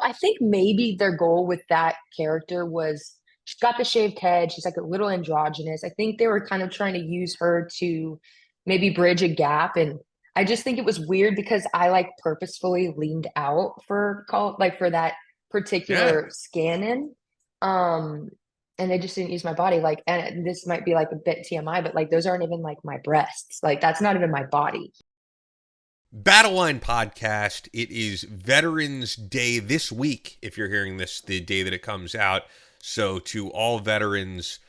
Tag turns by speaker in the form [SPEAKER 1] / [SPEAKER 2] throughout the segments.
[SPEAKER 1] I think maybe their goal with that character was she's got the shaved head. She's like a little androgynous. I think they were kind of trying to use her to maybe bridge a gap. And I just think it was weird because I like purposefully leaned out for for that
[SPEAKER 2] Yeah.
[SPEAKER 1] particular scanning. Um, and they just didn't use my body. Like, and this might be like a bit TMI, but like those aren't even like my breasts. Like that's not even my body.
[SPEAKER 2] Battleline Podcast. It is Veterans Day this week. If you're hearing this the day that it comes out, so to all veterans,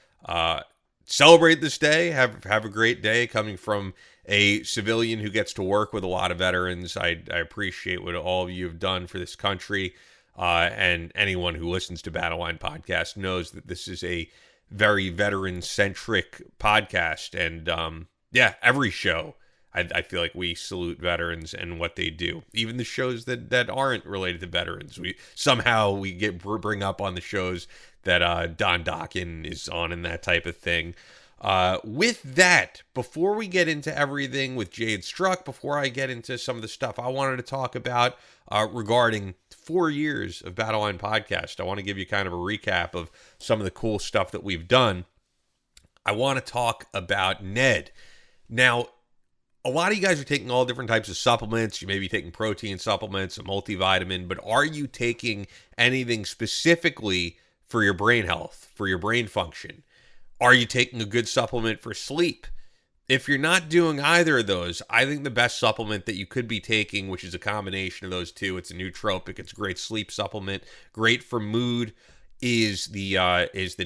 [SPEAKER 2] celebrate this day. Have a great day. Coming from a civilian who gets to work with a lot of veterans, I appreciate what all of you have done for this country. And anyone who listens to Battleline Podcast knows that this is a very veteran centric podcast, and yeah, every show. I feel like we salute veterans and what they do. Even the shows that aren't related to veterans, we bring up on the shows that Don Dokken is on and that type of thing. With that, before we get into everything with Jade Struck, before I get into some of the stuff I wanted to talk about regarding 4 years of Battleline Podcast, I want to give you kind of a recap of some of the cool stuff that we've done. I want to talk about Ned. Now, a lot of you guys are taking all different types of supplements. You may be taking protein supplements, a multivitamin, but are you taking anything specifically for your brain health, for your brain function? Are you taking a good supplement for sleep? If you're not doing either of those, I think the best supplement that you could be taking, which is a combination of those two, it's a nootropic, it's a great sleep supplement, great for mood, is the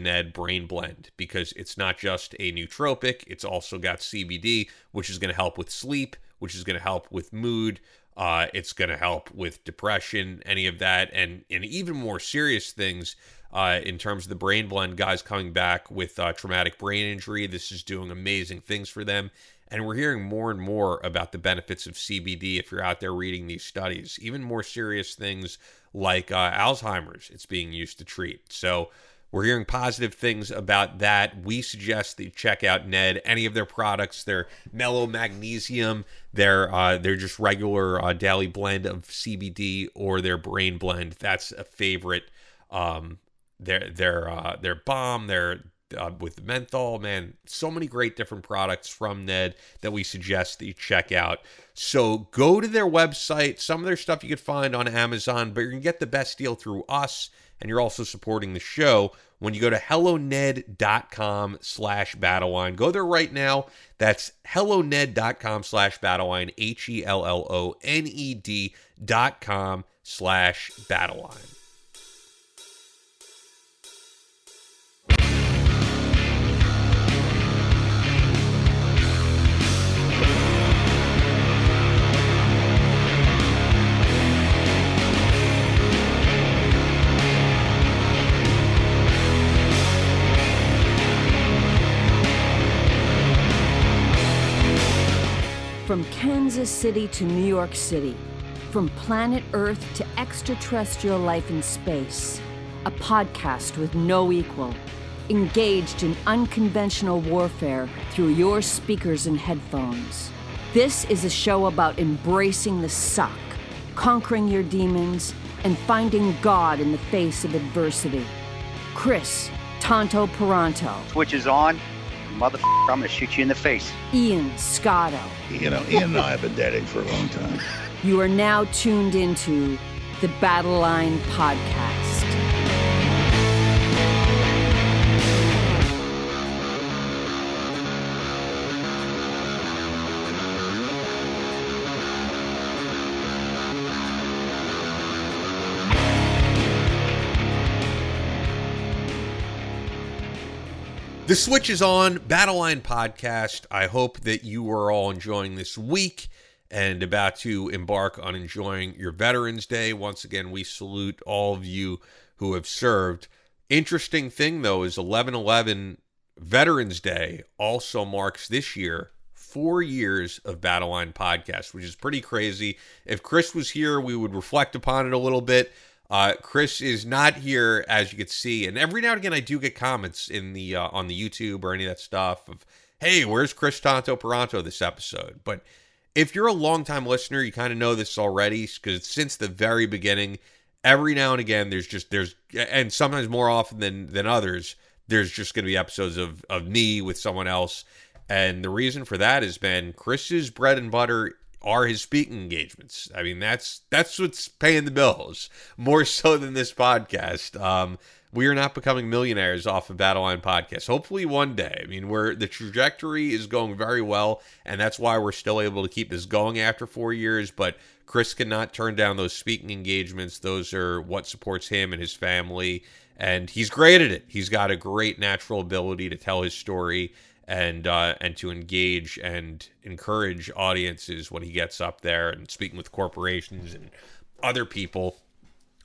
[SPEAKER 2] Ned Brain Blend, because it's not just a nootropic, it's also got CBD, which is going to help with sleep, which is going to help with mood, it's going to help with depression, any of that, and even more serious things in terms of the Brain Blend. Guys coming back with traumatic brain injury, this is doing amazing things for them. And we're hearing more and more about the benefits of CBD if you're out there reading these studies. Even more serious things like Alzheimer's, it's being used to treat. So we're hearing positive things about that. We suggest that you check out Ned, any of their products, their mellow magnesium, their just regular daily blend of CBD, or their brain blend. That's a favorite. Their balm, their with menthol, man, so many great different products from Ned that we suggest that you check out. So go to their website. Some of their stuff you could find on Amazon, but you're going to get the best deal through us, and you're also supporting the show when you go to helloned.com/battleline. Go there right now. That's helloned.com/battleline, helloned.com/battleline.
[SPEAKER 3] From Kansas City to New York City, from planet Earth to extraterrestrial life in space, a podcast with no equal, engaged in unconventional warfare through your speakers and headphones. This is a show about embracing the suck, conquering your demons, and finding God in the face of adversity. Chris Tonto Peranto.
[SPEAKER 4] Switch is on. Motherfucker, I'm gonna shoot you in the face.
[SPEAKER 3] Ian Scotto.
[SPEAKER 5] You know, Ian and I have been dating for a long time.
[SPEAKER 3] You are now tuned into the Battleline Podcast.
[SPEAKER 2] The switch is on. Battleline Podcast. I hope that you are all enjoying this week and about to embark on enjoying your Veterans Day. Once again, we salute all of you who have served. Interesting thing, though, is 11/11 Veterans Day also marks this year 4 years of Battleline Podcast, which is pretty crazy. If Chris was here, we would reflect upon it a little bit. Chris is not here, as you can see, and every now and again I do get comments in the on the YouTube or any of that stuff of, hey, where's Chris Tonto Peranto this episode? But if you're a longtime listener, you kind of know this already, because since the very beginning, every now and again, and sometimes more often than others, there's just going to be episodes of me with someone else. And the reason for that has been Chris's bread and butter are his speaking engagements. I mean, that's what's paying the bills, more so than this podcast. We are not becoming millionaires off of Battleline Podcast. Hopefully one day. I mean, the trajectory is going very well, and that's why we're still able to keep this going after 4 years. But Chris cannot turn down those speaking engagements. Those are what supports him and his family, and he's great at it. He's got a great natural ability to tell his story and to engage and encourage audiences when he gets up there and speaking with corporations and other people.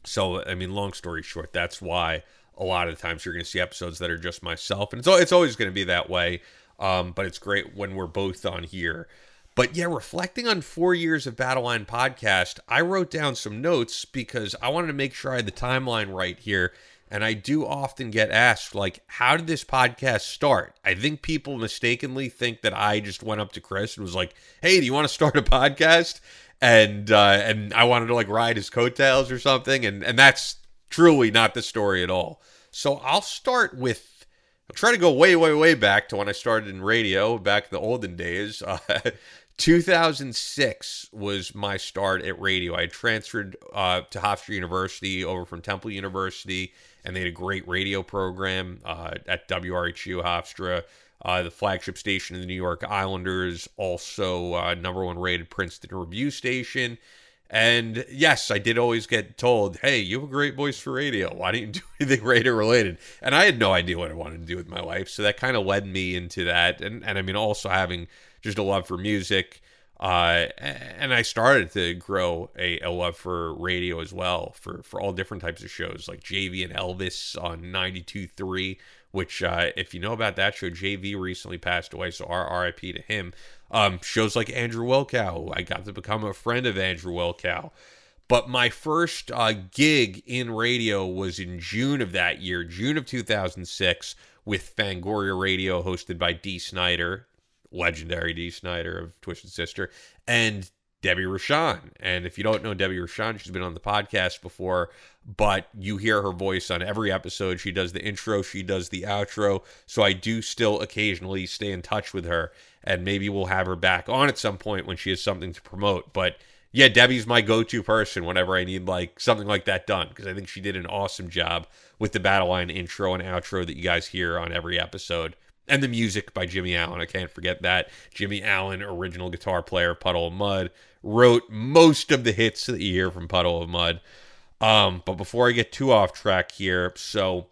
[SPEAKER 2] So, I mean, long story short, that's why a lot of the times you're going to see episodes that are just myself. And it's always going to be that way, but it's great when we're both on here. But yeah, reflecting on 4 years of Battleline Podcast, I wrote down some notes because I wanted to make sure I had the timeline right here. And I do often get asked, like, how did this podcast start? I think people mistakenly think that I just went up to Chris and was like, hey, do you want to start a podcast? And I wanted to, like, ride his coattails or something. And that's truly not the story at all. So I'll try to go way, way, way back to when I started in radio, back in the olden days. 2006 was my start at radio. I had transferred to Hofstra University over from Temple University, and they had a great radio program at WRHU Hofstra, the flagship station of the New York Islanders, also #1 rated Princeton Review station. And yes, I did always get told, hey, you have a great voice for radio. Why don't you do anything radio related? And I had no idea what I wanted to do with my life. So that kind of led me into that. And I mean, also having just a love for music. And I started to grow a love for radio as well, for all different types of shows like JV and Elvis on 92.3, which if you know about that show, JV recently passed away, so RIP to him. Shows like Andrew Wilkow, I got to become a friend of Andrew Wilkow. But my first gig in radio was in June of that year, June of 2006, with Fangoria Radio, hosted by Dee Snider, legendary Dee Snider of Twisted Sister, and Debbie Rochon. And if you don't know Debbie Rochon, she's been on the podcast before, but you hear her voice on every episode. She does the intro, she does the outro, so I do still occasionally stay in touch with her, and maybe we'll have her back on at some point when she has something to promote. But yeah, Debbie's my go-to person whenever I need like something like that done, because I think she did an awesome job with the Battleline intro and outro that you guys hear on every episode. And the music by Jimmy Allen, I can't forget that. Jimmy Allen, original guitar player, Puddle of Mudd, wrote most of the hits that you hear from Puddle of Mudd. But before I get too off track here, so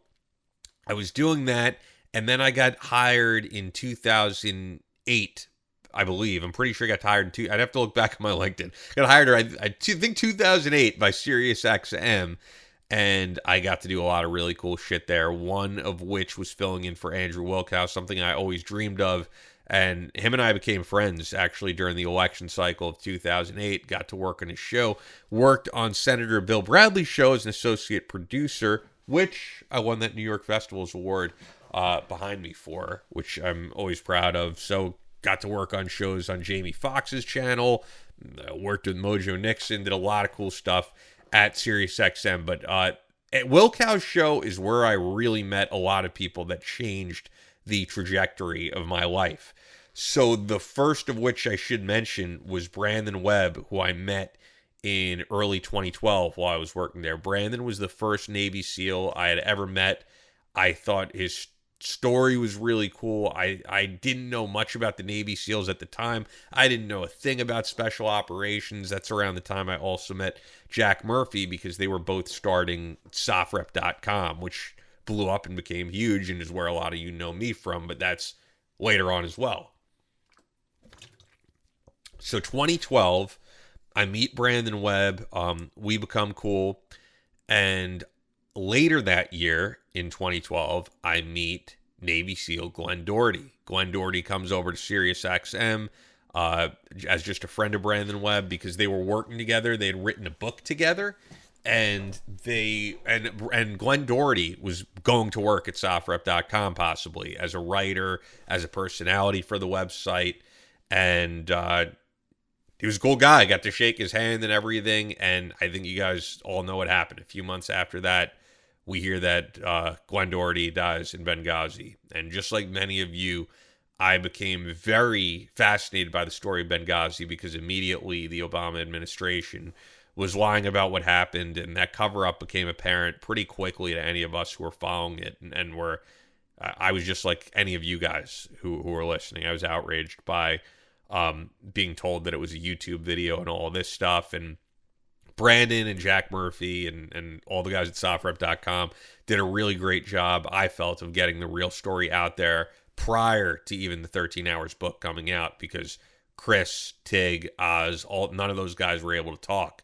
[SPEAKER 2] I was doing that, and then I got hired in 2008, I believe. I'm pretty sure I got hired I'd have to look back at my LinkedIn. Got hired, I think 2008 by SiriusXM. And I got to do a lot of really cool shit there, one of which was filling in for Andrew Wilkow, something I always dreamed of. And him and I became friends, actually, during the election cycle of 2008. Got to work on his show. Worked on Senator Bill Bradley's show as an associate producer, which I won that New York Festivals Award behind me for, which I'm always proud of. So got to work on shows on Jamie Foxx's channel. Worked with Mojo Nixon. Did a lot of cool stuff at SiriusXM, but at Wilkow's show is where I really met a lot of people that changed the trajectory of my life. So the first of which I should mention was Brandon Webb, who I met in early 2012 while I was working there. Brandon was the first Navy SEAL I had ever met. I thought his story was really cool. I didn't know much about the Navy SEALs at the time. I didn't know a thing about special operations. That's around the time I also met Jack Murphy, because they were both starting SOFREP.com, which blew up and became huge and is where a lot of you know me from, but that's later on as well. So 2012, I meet Brandon Webb. We become cool. And later that year, in 2012, I meet Navy SEAL Glenn Doherty. Glenn Doherty comes over to SiriusXM as just a friend of Brandon Webb, because they were working together. They had written a book together, and Glenn Doherty was going to work at SOFREP.com possibly as a writer, as a personality for the website, and he was a cool guy. I got to shake his hand and everything, and I think you guys all know what happened. A few months after that, we hear that Gwen Doherty dies in Benghazi. And just like many of you, I became very fascinated by the story of Benghazi because immediately the Obama administration was lying about what happened, and that cover-up became apparent pretty quickly to any of us who were following it, and were I was just like any of you guys who were listening. I was outraged by being told that it was a YouTube video and all this stuff. And Brandon and Jack Murphy and all the guys at SoftRep.com did a really great job, I felt, of getting the real story out there prior to even the 13 Hours book coming out, because Chris, Tig, Oz, none of those guys were able to talk.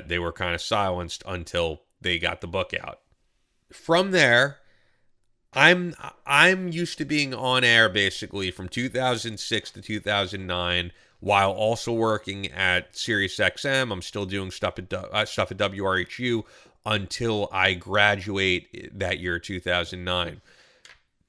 [SPEAKER 2] They were kind of silenced until they got the book out. From there, I'm used to being on air basically from 2006 to 2009, while also working at SiriusXM. I'm still doing stuff at WRHU until I graduate that year, 2009.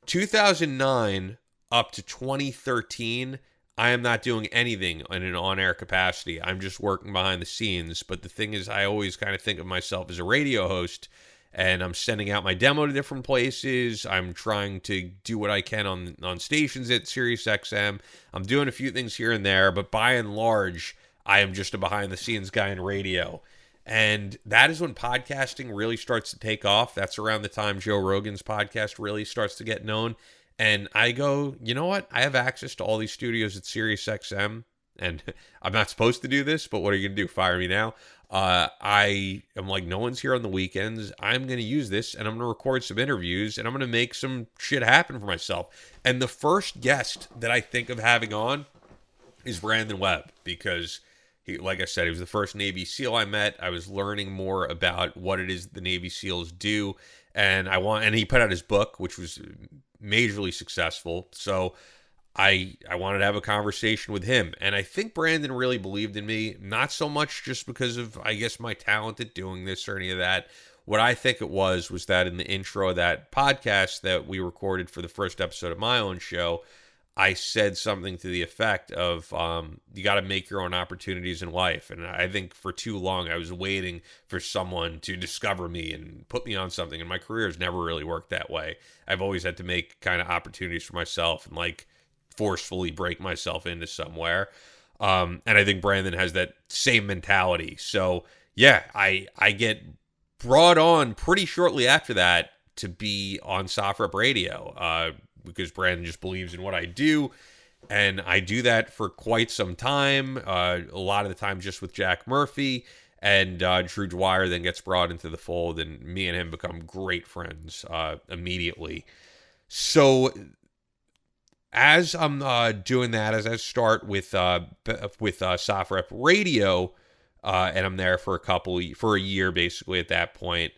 [SPEAKER 2] 2009 up to 2013, I am not doing anything in an on-air capacity. I'm just working behind the scenes. But the thing is, I always kind of think of myself as a radio host, and I'm sending out my demo to different places. I'm trying to do what I can on stations at SiriusXM. I'm doing a few things here and there, but by and large, I am just a behind-the-scenes guy in radio. And that is when podcasting really starts to take off. That's around the time Joe Rogan's podcast really starts to get known. And I go, you know what? I have access to all these studios at SiriusXM, and I'm not supposed to do this, but what are you going to do? Fire me now? I am like, no one's here on the weekends. I'm going to use this, and I'm going to record some interviews, and I'm going to make some shit happen for myself. And the first guest that I think of having on is Brandon Webb, because he, like I said, he was the first Navy SEAL I met. I was learning more about what it is the Navy SEALs do, and he put out his book, which was majorly successful. So I wanted to have a conversation with him. And I think Brandon really believed in me, not so much just because of, I guess, my talent at doing this or any of that. What I think it was that in the intro of that podcast that we recorded for the first episode of my own show, I said something to the effect of, you got to make your own opportunities in life. And I think for too long, I was waiting for someone to discover me and put me on something. And my career has never really worked that way. I've always had to make kind of opportunities for myself and like forcefully break myself into somewhere. And I think Brandon has that same mentality. So yeah, I get brought on pretty shortly after that to be on SoftRep Radio, because Brandon just believes in what I do. And I do that for quite some time, a lot of the time just with Jack Murphy. And Drew Dwyer then gets brought into the fold, and me and him become great friends immediately. So as I'm doing that, as I start with SoftRep Radio, and I'm there for a year basically at that point,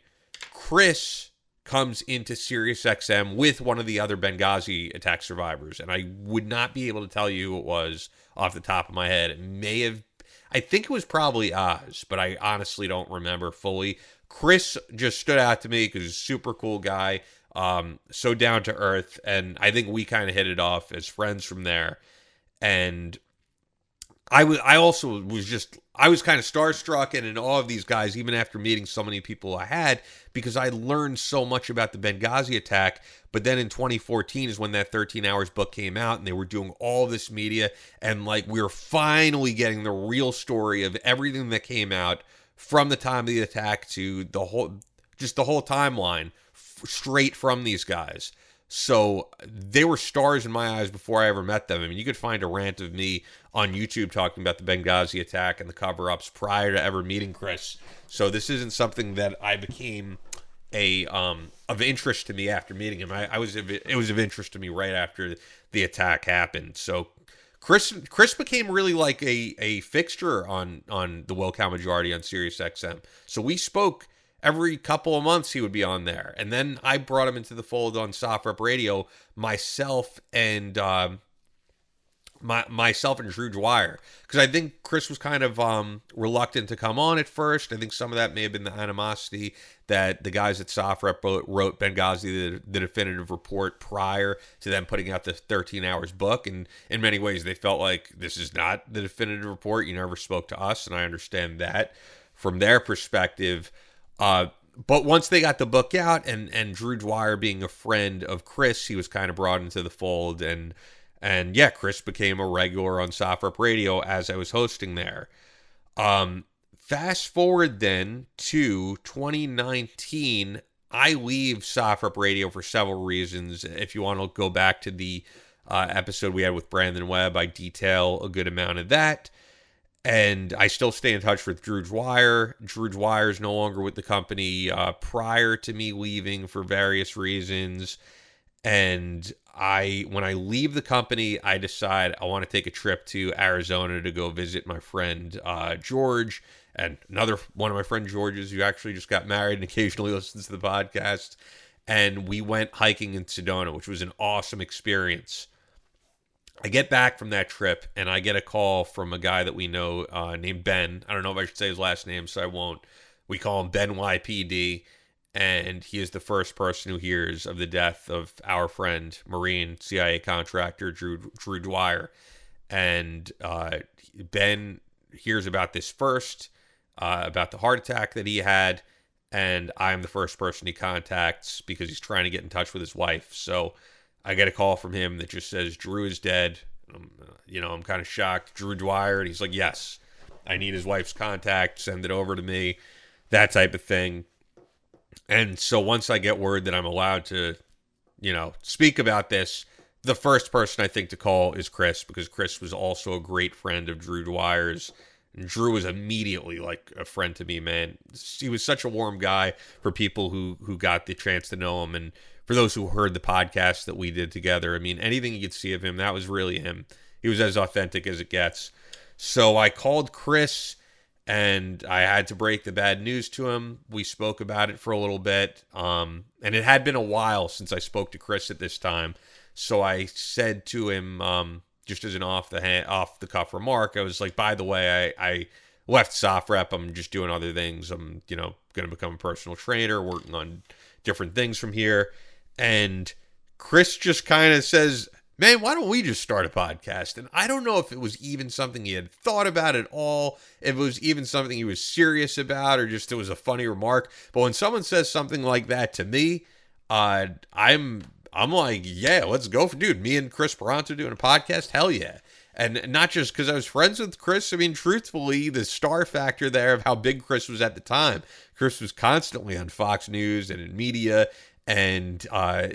[SPEAKER 2] Chris comes into SiriusXM with one of the other Benghazi attack survivors, and I would not be able to tell you who it was off the top of my head. I think it was probably Oz, but I honestly don't remember fully. Chris just stood out to me because he's a super cool guy, so down to earth, and I think we kind of hit it off as friends from there. And I was kind of starstruck and in awe of these guys, even after meeting so many people I had, because I learned so much about the Benghazi attack. But then in 2014 is when that 13 Hours book came out, and they were doing all this media, and like we were finally getting the real story of everything that came out from the time of the attack to the whole timeline straight from these guys. So they were stars in my eyes before I ever met them. I mean, you could find a rant of me on YouTube talking about the Benghazi attack and the cover-ups prior to ever meeting Chris. So this isn't something that I became of interest to me after meeting him. It was of interest to me right after the attack happened. So Chris became really like a fixture on the Will Count Majority on SiriusXM. So we spoke every couple of months. He would be on there. And then I brought him into the fold on SoftRep Radio, myself and myself and Drew Dwyer, because I think Chris was kind of reluctant to come on at first. I think some of that may have been the animosity that the guys at SOFREP wrote Benghazi the definitive report prior to them putting out the 13 Hours book, and in many ways they felt like this is not the definitive report. You never spoke to us, and I understand that from their perspective. But once they got the book out, and Drew Dwyer being a friend of Chris, he was kind of brought into the fold, and yeah, Chris became a regular on SOFREP Radio as I was hosting there. Fast forward then to 2019, I leave SOFREP Radio for several reasons. If you want to go back to the episode we had with Brandon Webb, I detail a good amount of that. And I still stay in touch with Drew Dwyer. Drew Dwyer is no longer with the company prior to me leaving for various reasons. And when I leave the company, I decide I want to take a trip to Arizona to go visit my friend George, and another one of my friend George's who actually just got married and occasionally listens to the podcast. And we went hiking in Sedona, which was an awesome experience. I get back from that trip, and I get a call from a guy that we know named Ben. I don't know if I should say his last name, so I won't. We call him Ben YPD, and he is the first person who hears of the death of our friend, Marine CIA contractor Drew Dwyer. And Ben hears about this first, about the heart attack that he had, and I'm the first person he contacts because he's trying to get in touch with his wife. So I get a call from him that just says Drew is dead. I'm kind of shocked. Drew Dwyer, and he's like, yes, I need his wife's contact. Send it over to me, that type of thing. And so once I get word that I'm allowed to, speak about this, the first person I think to call is Chris, because Chris was also a great friend of Drew Dwyer's. And Drew was immediately like a friend to me, man. He was such a warm guy for people who got the chance to know him. And for those who heard the podcast that we did together, I mean, anything you could see of him, that was really him. He was as authentic as it gets. So I called Chris, and I had to break the bad news to him. We spoke about it for a little bit. And it had been a while since I spoke to Chris at this time. So I said to him, just as an off the cuff remark, I was like, by the way, I left SOFREP. I'm just doing other things. I'm, going to become a personal trainer, working on different things from here. And Chris just kind of says, man, why don't we just start a podcast? And I don't know if it was even something he had thought about at all, if it was even something he was serious about, or just it was a funny remark. But when someone says something like that to me, I'm like, yeah, let's go. Dude, me and Chris Peranto doing a podcast? Hell yeah. And not just because I was friends with Chris. I mean, truthfully, the star factor there of how big Chris was at the time. Chris was constantly on Fox News and in media, and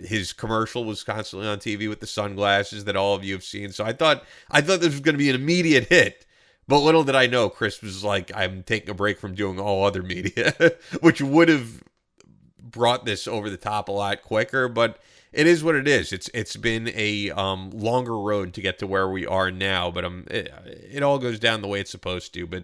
[SPEAKER 2] his commercial was constantly on TV with the sunglasses that all of you have seen. So I thought this was going to be an immediate hit. But little did I know, Chris was like, I'm taking a break from doing all other media, which would have brought this over the top a lot quicker. But it is what it is. It's been a longer road to get to where we are now, but it all goes down the way it's supposed to. But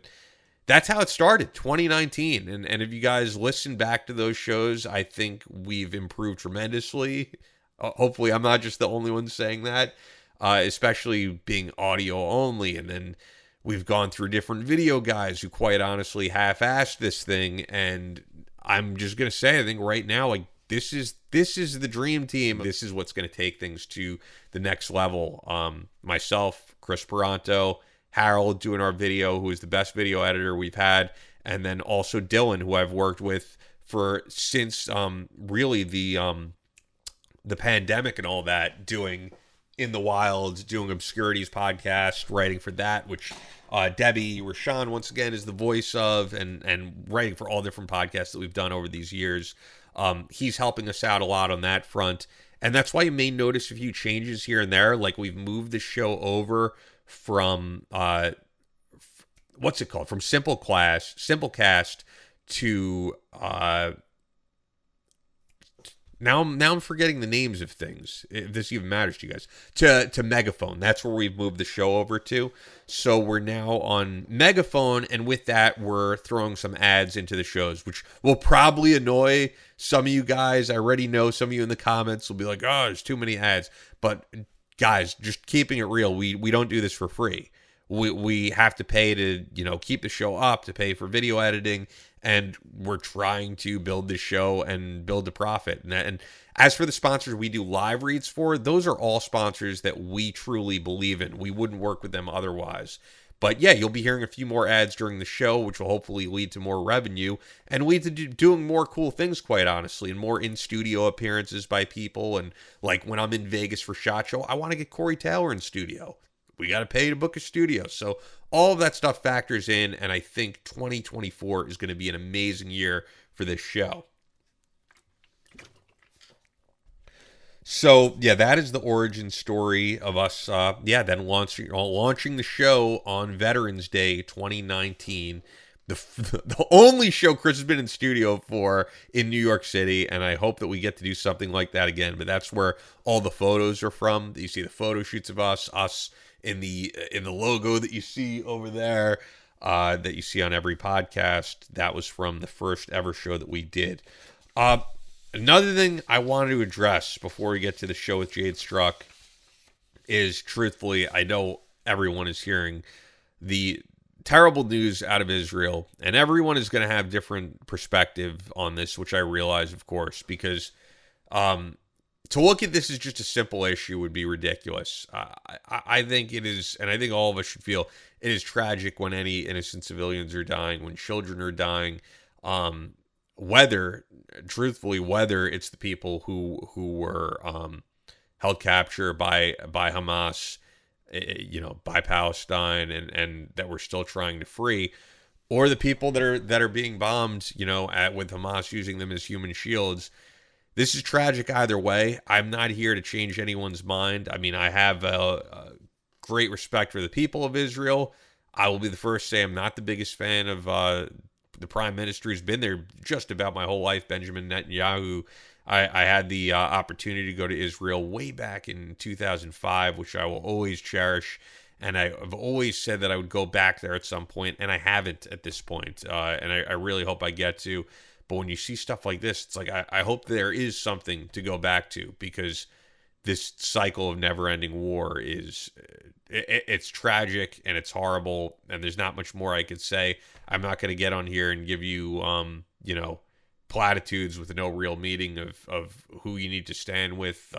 [SPEAKER 2] that's how it started, 2019. And if you guys listen back to those shows, I think we've improved tremendously. Hopefully, I'm not just the only one saying that, especially being audio only. And then we've gone through different video guys who quite honestly half-assed this thing. And I'm just going to say, I think right now, like, this is the dream team. This is what's going to take things to the next level. Myself, Chris Peranto, Harold doing our video, who is the best video editor we've had, and then also Dylan, who I've worked with since really the pandemic and all that, doing In the Wild, doing Obscurities podcast, writing for that, which Debbie Rashawn once again is the voice of, and writing for all different podcasts that we've done over these years. He's helping us out a lot on that front. And that's why you may notice a few changes here and there. Like, we've moved the show over from, what's it called? From Simplecast to, now I'm forgetting the names of things, if this even matters to you guys, to Megaphone. That's where we've moved the show over to. So we're now on Megaphone, and with that, we're throwing some ads into the shows, which will probably annoy some of you guys. I already know some of you in the comments will be like, oh, there's too many ads. But guys, just keeping it real, we don't do this for free. We have to pay to, keep the show up, to pay for video editing, and we're trying to build the show and build a profit. And as for the sponsors we do live reads for, those are all sponsors that we truly believe in. We wouldn't work with them otherwise. But yeah, you'll be hearing a few more ads during the show, which will hopefully lead to more revenue and lead to doing more cool things, quite honestly, and more in-studio appearances by people. And like when I'm in Vegas for SHOT Show, I want to get Corey Taylor in studio. We got to pay to book a studio. So all of that stuff factors in, and I think 2024 is going to be an amazing year for this show. So, yeah, that is the origin story of us, then launching the show on Veterans Day 2019. The only show Chris has been in studio for in New York City, and I hope that we get to do something like that again. But that's where all the photos are from. You see the photo shoots of us in the logo that you see over there, that you see on every podcast. That was from the first ever show that we did. Another thing I wanted to address before we get to the show with Jade Struck is, truthfully, I know everyone is hearing the terrible news out of Israel, and everyone is going to have different perspective on this, which I realize, of course, because to look at this as just a simple issue would be ridiculous. I think it is, and I think all of us should feel it is tragic when any innocent civilians are dying, when children are dying, whether it's the people who were held capture by Hamas, by Palestine, and that we're still trying to free, or the people that are being bombed, with Hamas using them as human shields. This is tragic either way. I'm not here to change anyone's mind. I mean, I have a great respect for the people of Israel. I will be the first to say I'm not the biggest fan of the prime minister who's been there just about my whole life, Benjamin Netanyahu. I had the opportunity to go to Israel way back in 2005, which I will always cherish. And I've always said that I would go back there at some point, and I haven't at this point. And I really hope I get to. But when you see stuff like this, it's like I hope there is something to go back to, because this cycle of never-ending war is it's tragic and it's horrible, and there's not much more I could say. I'm not going to get on here and give you platitudes with no real meaning of who you need to stand with.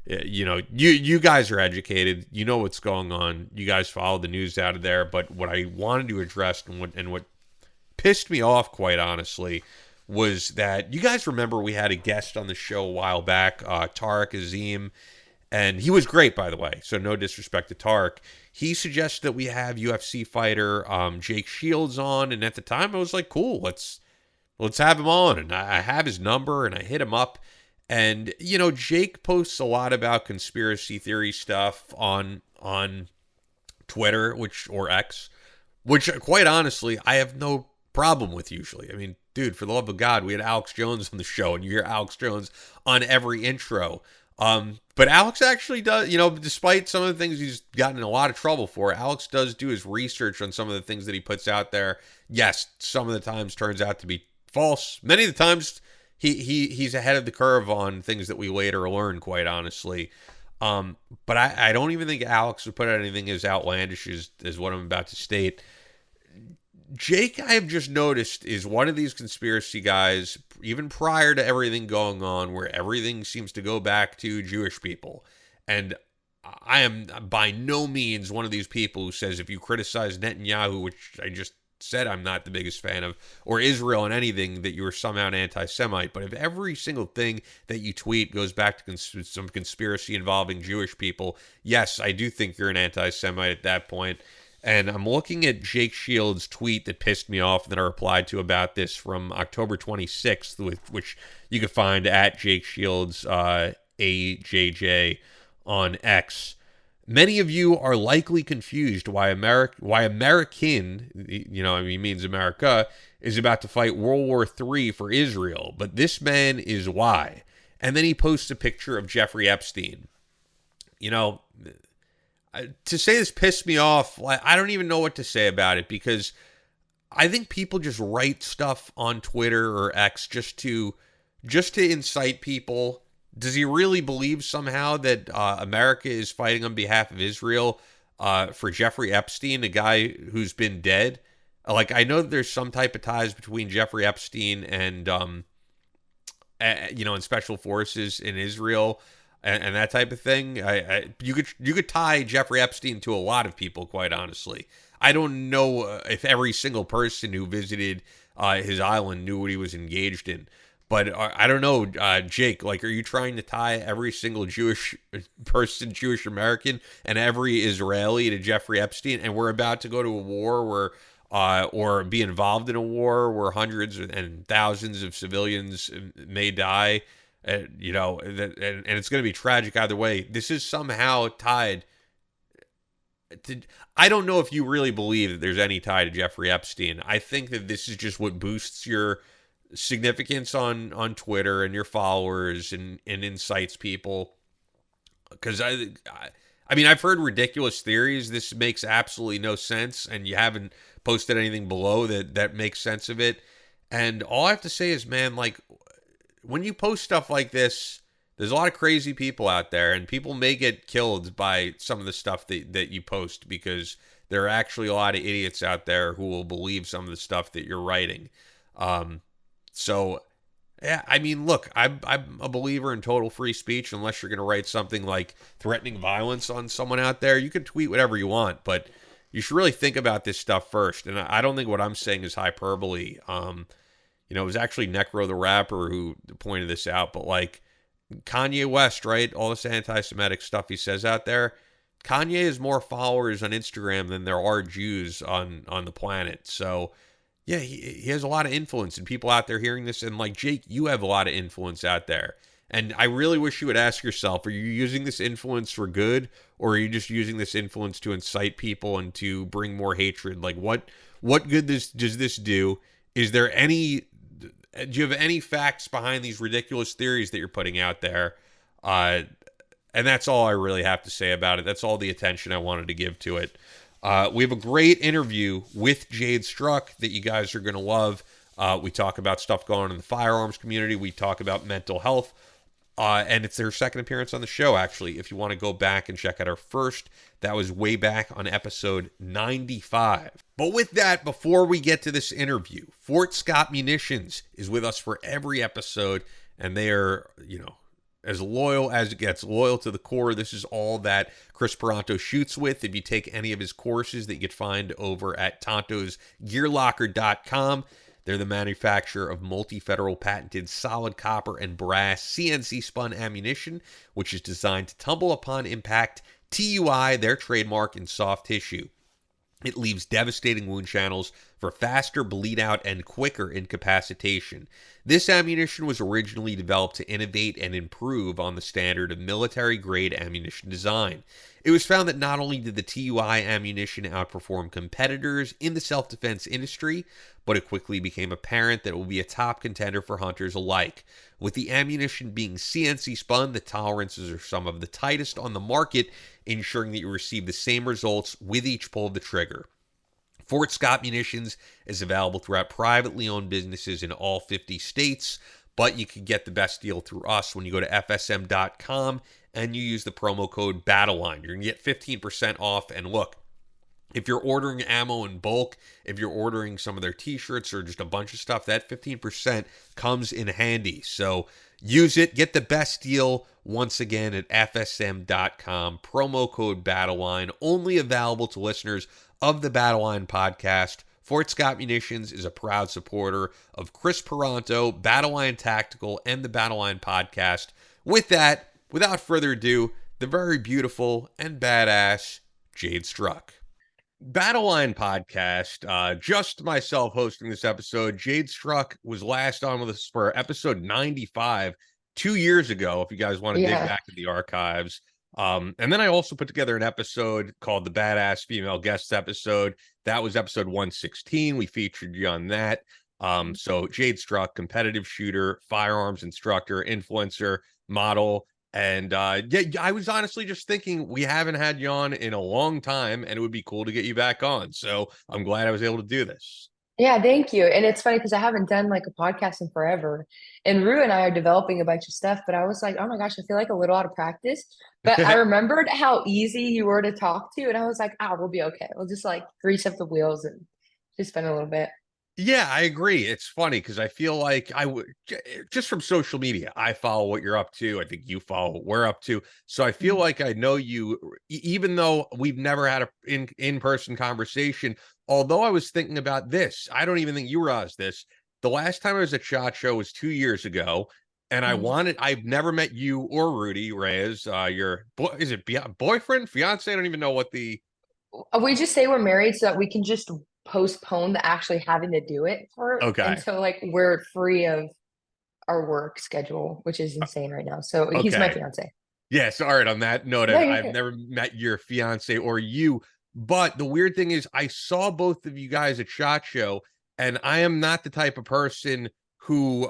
[SPEAKER 2] You guys are educated. You know what's going on. You guys follow the news out of there. But what I wanted to address and what pissed me off, quite honestly, was that you guys remember we had a guest on the show a while back, Tariq Azim, and he was great, by the way, so no disrespect to Tariq. He suggested that we have UFC fighter Jake Shields on, and at the time I was like, cool, let's have him on, and I have his number, and I hit him up, and Jake posts a lot about conspiracy theory stuff on Twitter, or X, which quite honestly I have no problem with usually. I mean, dude, for the love of God, we had Alex Jones on the show, and you hear Alex Jones on every intro. But Alex actually does, despite some of the things he's gotten in a lot of trouble for, Alex does do his research on some of the things that he puts out there. Yes, some of the times turns out to be false. Many of the times he's ahead of the curve on things that we later learn, quite honestly. But I don't even think Alex would put out anything as outlandish as what I'm about to state. Jake, I have just noticed, is one of these conspiracy guys, even prior to everything going on, where everything seems to go back to Jewish people. And I am by no means one of these people who says if you criticize Netanyahu, which I just said I'm not the biggest fan of, or Israel and anything, that you are somehow an anti-Semite. But if every single thing that you tweet goes back to some conspiracy involving Jewish people, yes, I do think you're an anti-Semite at that point. And I'm looking at Jake Shields' tweet that pissed me off that I replied to about this from October 26th, which you can find at Jake Shields AJJ on X. Many of you are likely confused why American, he means America, is about to fight World War III for Israel, but this man is why. And then he posts a picture of Jeffrey Epstein. To say this pissed me off, I don't even know what to say about it, because I think people just write stuff on Twitter or X just to incite people, does he really believe somehow that America is fighting on behalf of Israel for Jeffrey Epstein, a guy who's been dead? Like, I know that there's some type of ties between Jeffrey Epstein and, and special forces in Israel and that type of thing. You could tie Jeffrey Epstein to a lot of people, quite honestly. I don't know if every single person who visited his island knew what he was engaged in. But I don't know, Jake, like, are you trying to tie every single Jewish person, Jewish American, and every Israeli to Jeffrey Epstein? And we're about to go to a war where, or be involved in a war where hundreds and thousands of civilians may die, and it's going to be tragic either way. This is somehow tied to, I don't know if you really believe that there's any tie to Jeffrey Epstein. I think that this is just what boosts your significance on Twitter and your followers and incites people, because I mean, I've heard ridiculous theories. This makes absolutely no sense, and you haven't posted anything below that makes sense of it. And all I have to say is, man, like, when you post stuff like this, there's a lot of crazy people out there, and people may get killed by some of the stuff that you post, because there are actually a lot of idiots out there who will believe some of the stuff that you're writing. So, yeah, I mean, look, I'm a believer in total free speech, unless you're going to write something like threatening violence on someone out there. You can tweet whatever you want, but you should really think about this stuff first. And I don't think what I'm saying is hyperbole. It was actually Necro the rapper who pointed this out, but like Kanye West, right? All this anti-Semitic stuff he says out there. Kanye has more followers on Instagram than there are Jews on the planet. So, yeah, he has a lot of influence, and people out there hearing this, and like, Jake, you have a lot of influence out there. And I really wish you would ask yourself, are you using this influence for good, or are you just using this influence to incite people and to bring more hatred? Like, what good does this do? Do you have any facts behind these ridiculous theories that you're putting out there? And that's all I really have to say about it. That's all the attention I wanted to give to it. We have a great interview with Jade Struck that you guys are going to love. We talk about stuff going on in the firearms community. We talk about mental health. And it's their second appearance on the show, actually. If you want to go back and check out our first, that was way back on episode 95. But with that, before we get to this interview, Fort Scott Munitions is with us for every episode, and they are, as loyal as it gets, loyal to the core. This is all that Chris Peranto shoots with. If you take any of his courses that you could find over at tontosgearlocker.com, they're the manufacturer of multi-federal patented solid copper and brass CNC spun ammunition, which is designed to tumble upon impact TUI, their trademark in soft tissue. It leaves devastating wound channels for faster bleed out and quicker incapacitation. This ammunition was originally developed to innovate and improve on the standard of military-grade ammunition design. It was found that not only did the TUI ammunition outperform competitors in the self-defense industry, but it quickly became apparent that it will be a top contender for hunters alike. With the ammunition being CNC spun, the tolerances are some of the tightest on the market, ensuring that you receive the same results with each pull of the trigger. Fort Scott Munitions is available throughout privately owned businesses in all 50 states, but you can get the best deal through us when you go to fsm.com and you use the promo code Battleline. You're going to get 15% off. And look, if you're ordering ammo in bulk, if you're ordering some of their t-shirts or just a bunch of stuff, that 15% comes in handy. So use it. Get the best deal once again at fsm.com. Promo code Battleline. Only available to listeners of the Battleline Podcast. Fort Scott Munitions is a proud supporter of Chris Peranto, Battleline Tactical, and the Battleline Podcast. With that, without further ado, the very beautiful and badass Jade Struck. Battleline Podcast, just myself hosting this episode. Jade Struck was last on with us for episode 95 2 years ago, if you guys want to dig back to the archives. And then I also put together an episode called the Badass Female Guests episode. That was episode 116. We featured you on that. So Jade Struck, competitive shooter, firearms instructor, influencer, model. And I was honestly just thinking we haven't had you on in a long time, and it would be cool to get you back on. So I'm glad I was able to do this.
[SPEAKER 1] Yeah, thank you. And it's funny because I haven't done like a podcast in forever. And Rue and I are developing a bunch of stuff, but I was like, oh my gosh, I feel like a little out of practice. But I remembered how easy you were to talk to. And I was like, we'll be okay. We'll just like grease up the wheels and just spend a little bit.
[SPEAKER 2] Yeah, I agree. It's funny because I feel like I would just from social media, I follow what you're up to. I think you follow what we're up to. So I feel
[SPEAKER 1] Mhm.
[SPEAKER 2] like I know you, even though we've never had a in-person conversation. Although I was thinking about this, I don't even think you realize this. The last time I was at SHOT Show was 2 years ago, and
[SPEAKER 1] Mhm.
[SPEAKER 2] I've never met you or Rudy Reyes. Your boy, is it boyfriend, fiance? I don't even know what the.
[SPEAKER 1] We just say we're married so that we can just postpone the actually having to do it for
[SPEAKER 2] Okay.
[SPEAKER 1] until like we're free of our work schedule, which is insane right now. So he's my
[SPEAKER 2] Okay.
[SPEAKER 1] fiance.
[SPEAKER 2] Yes. All right. On that note,
[SPEAKER 1] No, you're
[SPEAKER 2] I've
[SPEAKER 1] good.
[SPEAKER 2] never met your fiance or you, but the weird thing is, I saw both of you guys at SHOT Show, and I am not the type of person who,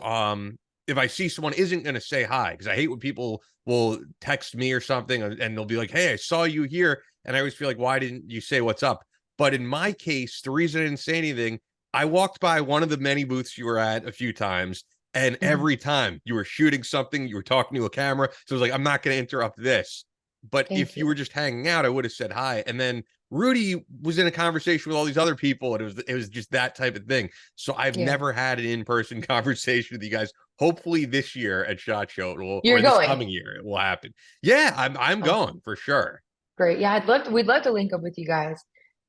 [SPEAKER 2] if I see someone, isn't going to say hi, because I hate when people will text me or something and they'll be like, "Hey, I saw you here," and I always feel like, "Why didn't you say what's up?" But in my case, the reason I didn't say anything, I walked by one of the many booths you were at a few times, and
[SPEAKER 1] Mhm.
[SPEAKER 2] every time you were shooting something, you were talking to a camera. So it was like, I'm not going to interrupt this. But
[SPEAKER 1] Thank
[SPEAKER 2] if you
[SPEAKER 1] you.
[SPEAKER 2] were just hanging out, I would have said hi. And then Rudy was in a conversation with all these other people, and it was just that type of thing. So I've
[SPEAKER 1] Yeah.
[SPEAKER 2] never had an in-person conversation with you guys. Hopefully this year at SHOT Show it will,
[SPEAKER 1] You're
[SPEAKER 2] or this
[SPEAKER 1] going.
[SPEAKER 2] coming year it will happen. Yeah, I'm
[SPEAKER 1] Awesome.
[SPEAKER 2] going for sure.
[SPEAKER 1] Great. Yeah, we'd love to link up with you guys.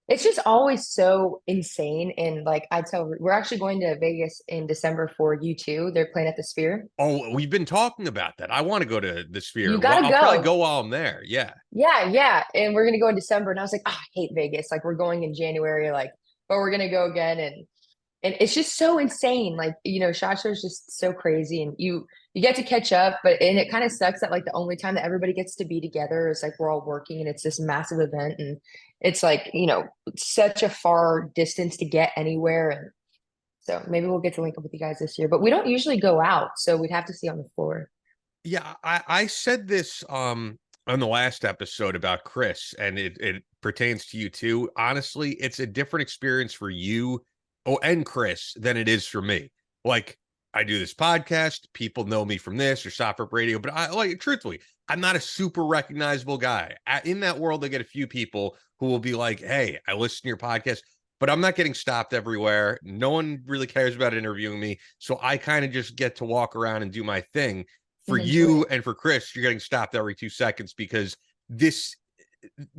[SPEAKER 1] It's just always so insane. And like I tell, we're actually going to Vegas in December for you too. They're playing at the Sphere.
[SPEAKER 2] Oh, we've been talking about that. I want to go to the Sphere.
[SPEAKER 1] You
[SPEAKER 2] Well,
[SPEAKER 1] gotta
[SPEAKER 2] I'll probably
[SPEAKER 1] go.
[SPEAKER 2] go while I'm there. Yeah.
[SPEAKER 1] Yeah, yeah. And we're gonna go in December. And I was like, I hate Vegas. Like we're going in January, like, but we're gonna go again. And it's just so insane. Like, SHOT Show is just so crazy. And you get to catch up, but and it kind of sucks that like the only time that everybody gets to be together is like we're all working and it's this massive event. And it's like, such a far distance to get anywhere. And so maybe we'll get to link up with you guys this year. But we don't usually go out, so we'd have to see on the floor.
[SPEAKER 2] Yeah, I said this on the last episode about Chris, and it pertains to you too. Honestly, it's a different experience for you, and Chris, than it is for me. Like, I do this podcast, people know me from this or Software Radio, but I like truthfully, I'm not a super recognizable guy. In that world, I get a few people who will be like, "Hey, I listen to your podcast." But I'm not getting stopped everywhere. No one really cares about interviewing me. So I kind of just get to walk around and do my thing. For
[SPEAKER 1] And enjoy
[SPEAKER 2] you
[SPEAKER 1] it.
[SPEAKER 2] and for Chris, you're getting stopped every 2 seconds because this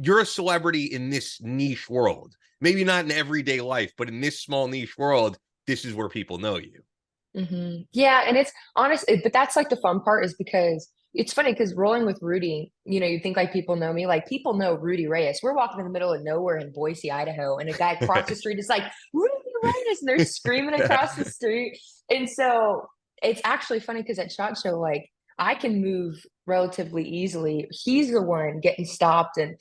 [SPEAKER 2] you're a celebrity in this niche world. Maybe not in everyday life, but in this small niche world, this is where people know you.
[SPEAKER 1] Yeah, and it's honest, but that's like the fun part is because it's funny because rolling with Rudy, you think like people know me, like people know Rudy Reyes. We're walking in the middle of nowhere in Boise, Idaho, and a guy across the street is like, Rudy Reyes, and they're screaming across the street. And so it's actually funny because at SHOT Show, like I can move relatively easily. He's the one getting stopped and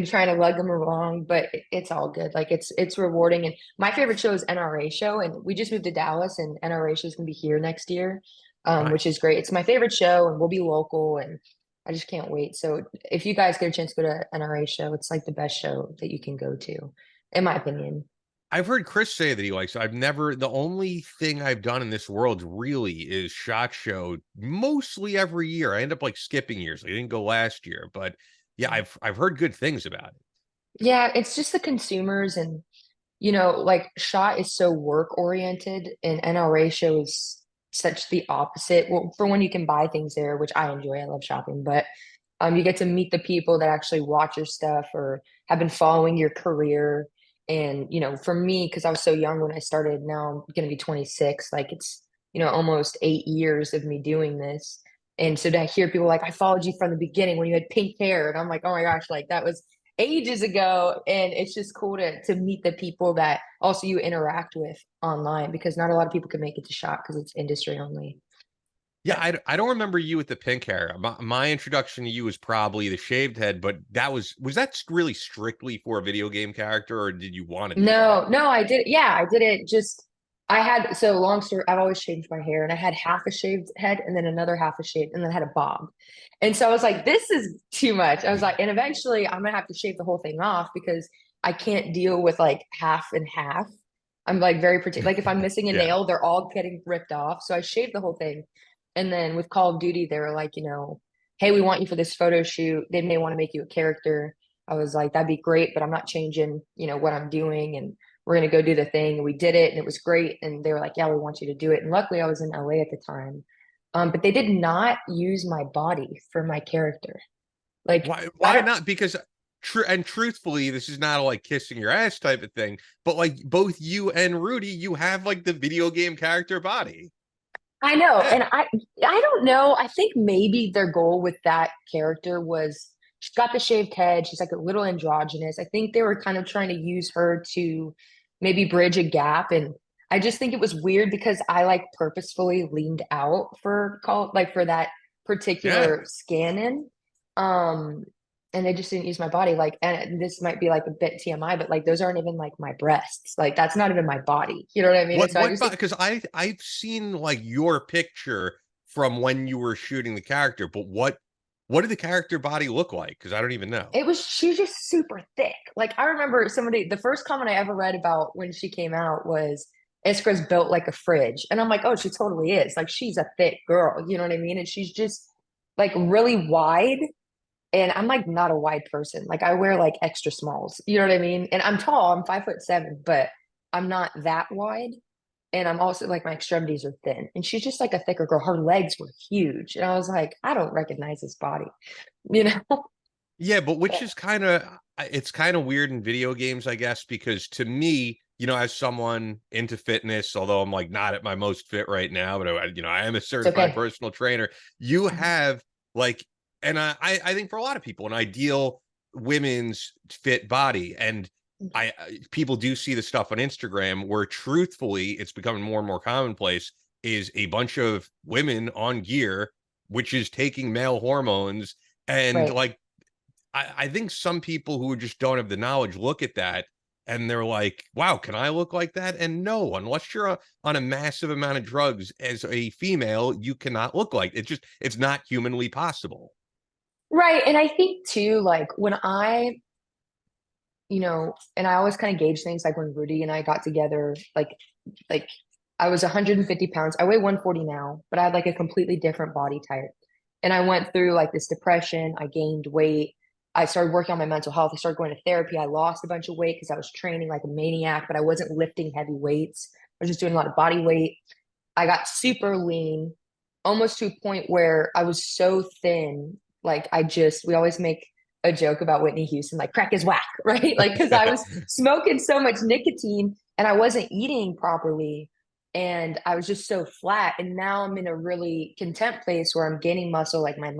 [SPEAKER 1] trying to lug him along, but it's all good. Like it's rewarding. And my favorite show is NRA show, and we just moved to Dallas, and NRA show is gonna be here next year, which is
[SPEAKER 2] Nice.
[SPEAKER 1] great. It's my favorite show, and we'll be local, and I just can't wait. So if you guys get a chance to go to NRA show, it's like the best show that you can go to, in my opinion.
[SPEAKER 2] I've heard Chris say that he likes it. The only thing I've done in this world really is SHOT Show mostly every year. I end up like skipping years. I didn't go last year, but yeah, I've heard good things about it.
[SPEAKER 1] Yeah, it's just the consumers and like SHOT is so work oriented and NRA shows such the opposite. Well, for when you can buy things there, which I enjoy, I love shopping, but you get to meet the people that actually watch your stuff or have been following your career. And, for me, because I was so young when I started, now I'm going to be 26, like it's, almost 8 years of me doing this. And so to hear people like, I followed you from the beginning when you had pink hair, and I'm like, oh my gosh, like that was ages ago. And it's just cool to meet the people that also you interact with online because not a lot of people can make it to SHOT because it's industry only.
[SPEAKER 2] Yeah,
[SPEAKER 1] So
[SPEAKER 2] I don't remember you with the pink hair. My introduction to you was probably the shaved head, but was that really strictly for a video game character, or did you want to do that?
[SPEAKER 1] no, no, I did. Yeah, I did it. Just I had so long story. I've always changed my hair, and I had half a shaved head, and then another half a shaved, and then I had a bob. And so I was like, this is too much. I was like, and eventually I'm gonna have to shave the whole thing off because I can't deal with like half and half. I'm like very particular. Like if I'm missing a
[SPEAKER 2] Yeah.
[SPEAKER 1] nail, they're all getting ripped off. So I shaved the whole thing. And then with Call of Duty, they were like, hey, we want you for this photo shoot. They may want to make you a character. I was like, that'd be great, but I'm not changing, what I'm doing. And we're going to go do the thing. And we did it and it was great. And they were like, yeah, we want you to do it. And luckily I was in LA at the time. But they did not use my body for my character. Like,
[SPEAKER 2] Why not? Because truthfully, this is not a like kissing your ass type of thing, but like both you and Rudy, you have like the video game character body.
[SPEAKER 1] I know.
[SPEAKER 2] Yeah.
[SPEAKER 1] And I don't know. I think maybe their goal with that character was she's got the shaved head. She's like a little androgynous. I think they were kind of trying to use her to maybe bridge a gap. And I just think it was weird because I like purposefully leaned out for that
[SPEAKER 2] Yeah.
[SPEAKER 1] particular scan-in. Um, and they just didn't use my body. Like, and this might be like a bit TMI, but like those aren't even like my breasts. Like that's not even my body. You know what I mean? And so I just think
[SPEAKER 2] Because I've seen like your picture from when you were shooting the character, but what did the character body look like? Because I don't even know.
[SPEAKER 1] she's just super thick. Like I remember the first comment I ever read about when she came out was Iskra's built like a fridge. And I'm like, oh, she totally is. Like she's a thick girl, you know what I mean? And she's just like really wide. And I'm like not a wide person. Like I wear like extra smalls, you know what I mean? And I'm tall, I'm 5'7", but I'm not that wide. And I'm also like my extremities are thin. And she's just like a thicker girl. Her legs were huge. And I was like, I don't recognize this body, you know?
[SPEAKER 2] Yeah, but which is kind of it's kind of weird in video games, I guess, because to me, as someone into fitness, although I'm like not at my most fit right now, but I am a
[SPEAKER 1] It's
[SPEAKER 2] certified
[SPEAKER 1] okay.
[SPEAKER 2] personal trainer. You
[SPEAKER 1] Mhm.
[SPEAKER 2] have like, and I think for a lot of people, an ideal women's fit body, and people do see the stuff on Instagram where truthfully, it's becoming more and more commonplace. Is a bunch of women on gear, which is taking male hormones and
[SPEAKER 1] Right.
[SPEAKER 2] like I think some people who just don't have the knowledge look at that and they're like, wow, can I look like that? And no, unless you're on a massive amount of drugs as a female, you cannot look like it. It's not humanly possible.
[SPEAKER 1] Right. And I think too, like when and I always kind of gauge things like when Rudy and I got together, like I was 150 pounds. I weigh 140 now, but I had like a completely different body type. And I went through like this depression. I gained weight. I started working on my mental health. I started going to therapy. I lost a bunch of weight because I was training like a maniac, but I wasn't lifting heavy weights. I was just doing a lot of body weight. I got super lean, almost to a point where I was so thin. Like we always make a joke about Whitney Houston, like crack is whack, right? Like, cause I was smoking so much nicotine and I wasn't eating properly. And I was just so flat. And now I'm in a really content place where I'm gaining muscle. Like my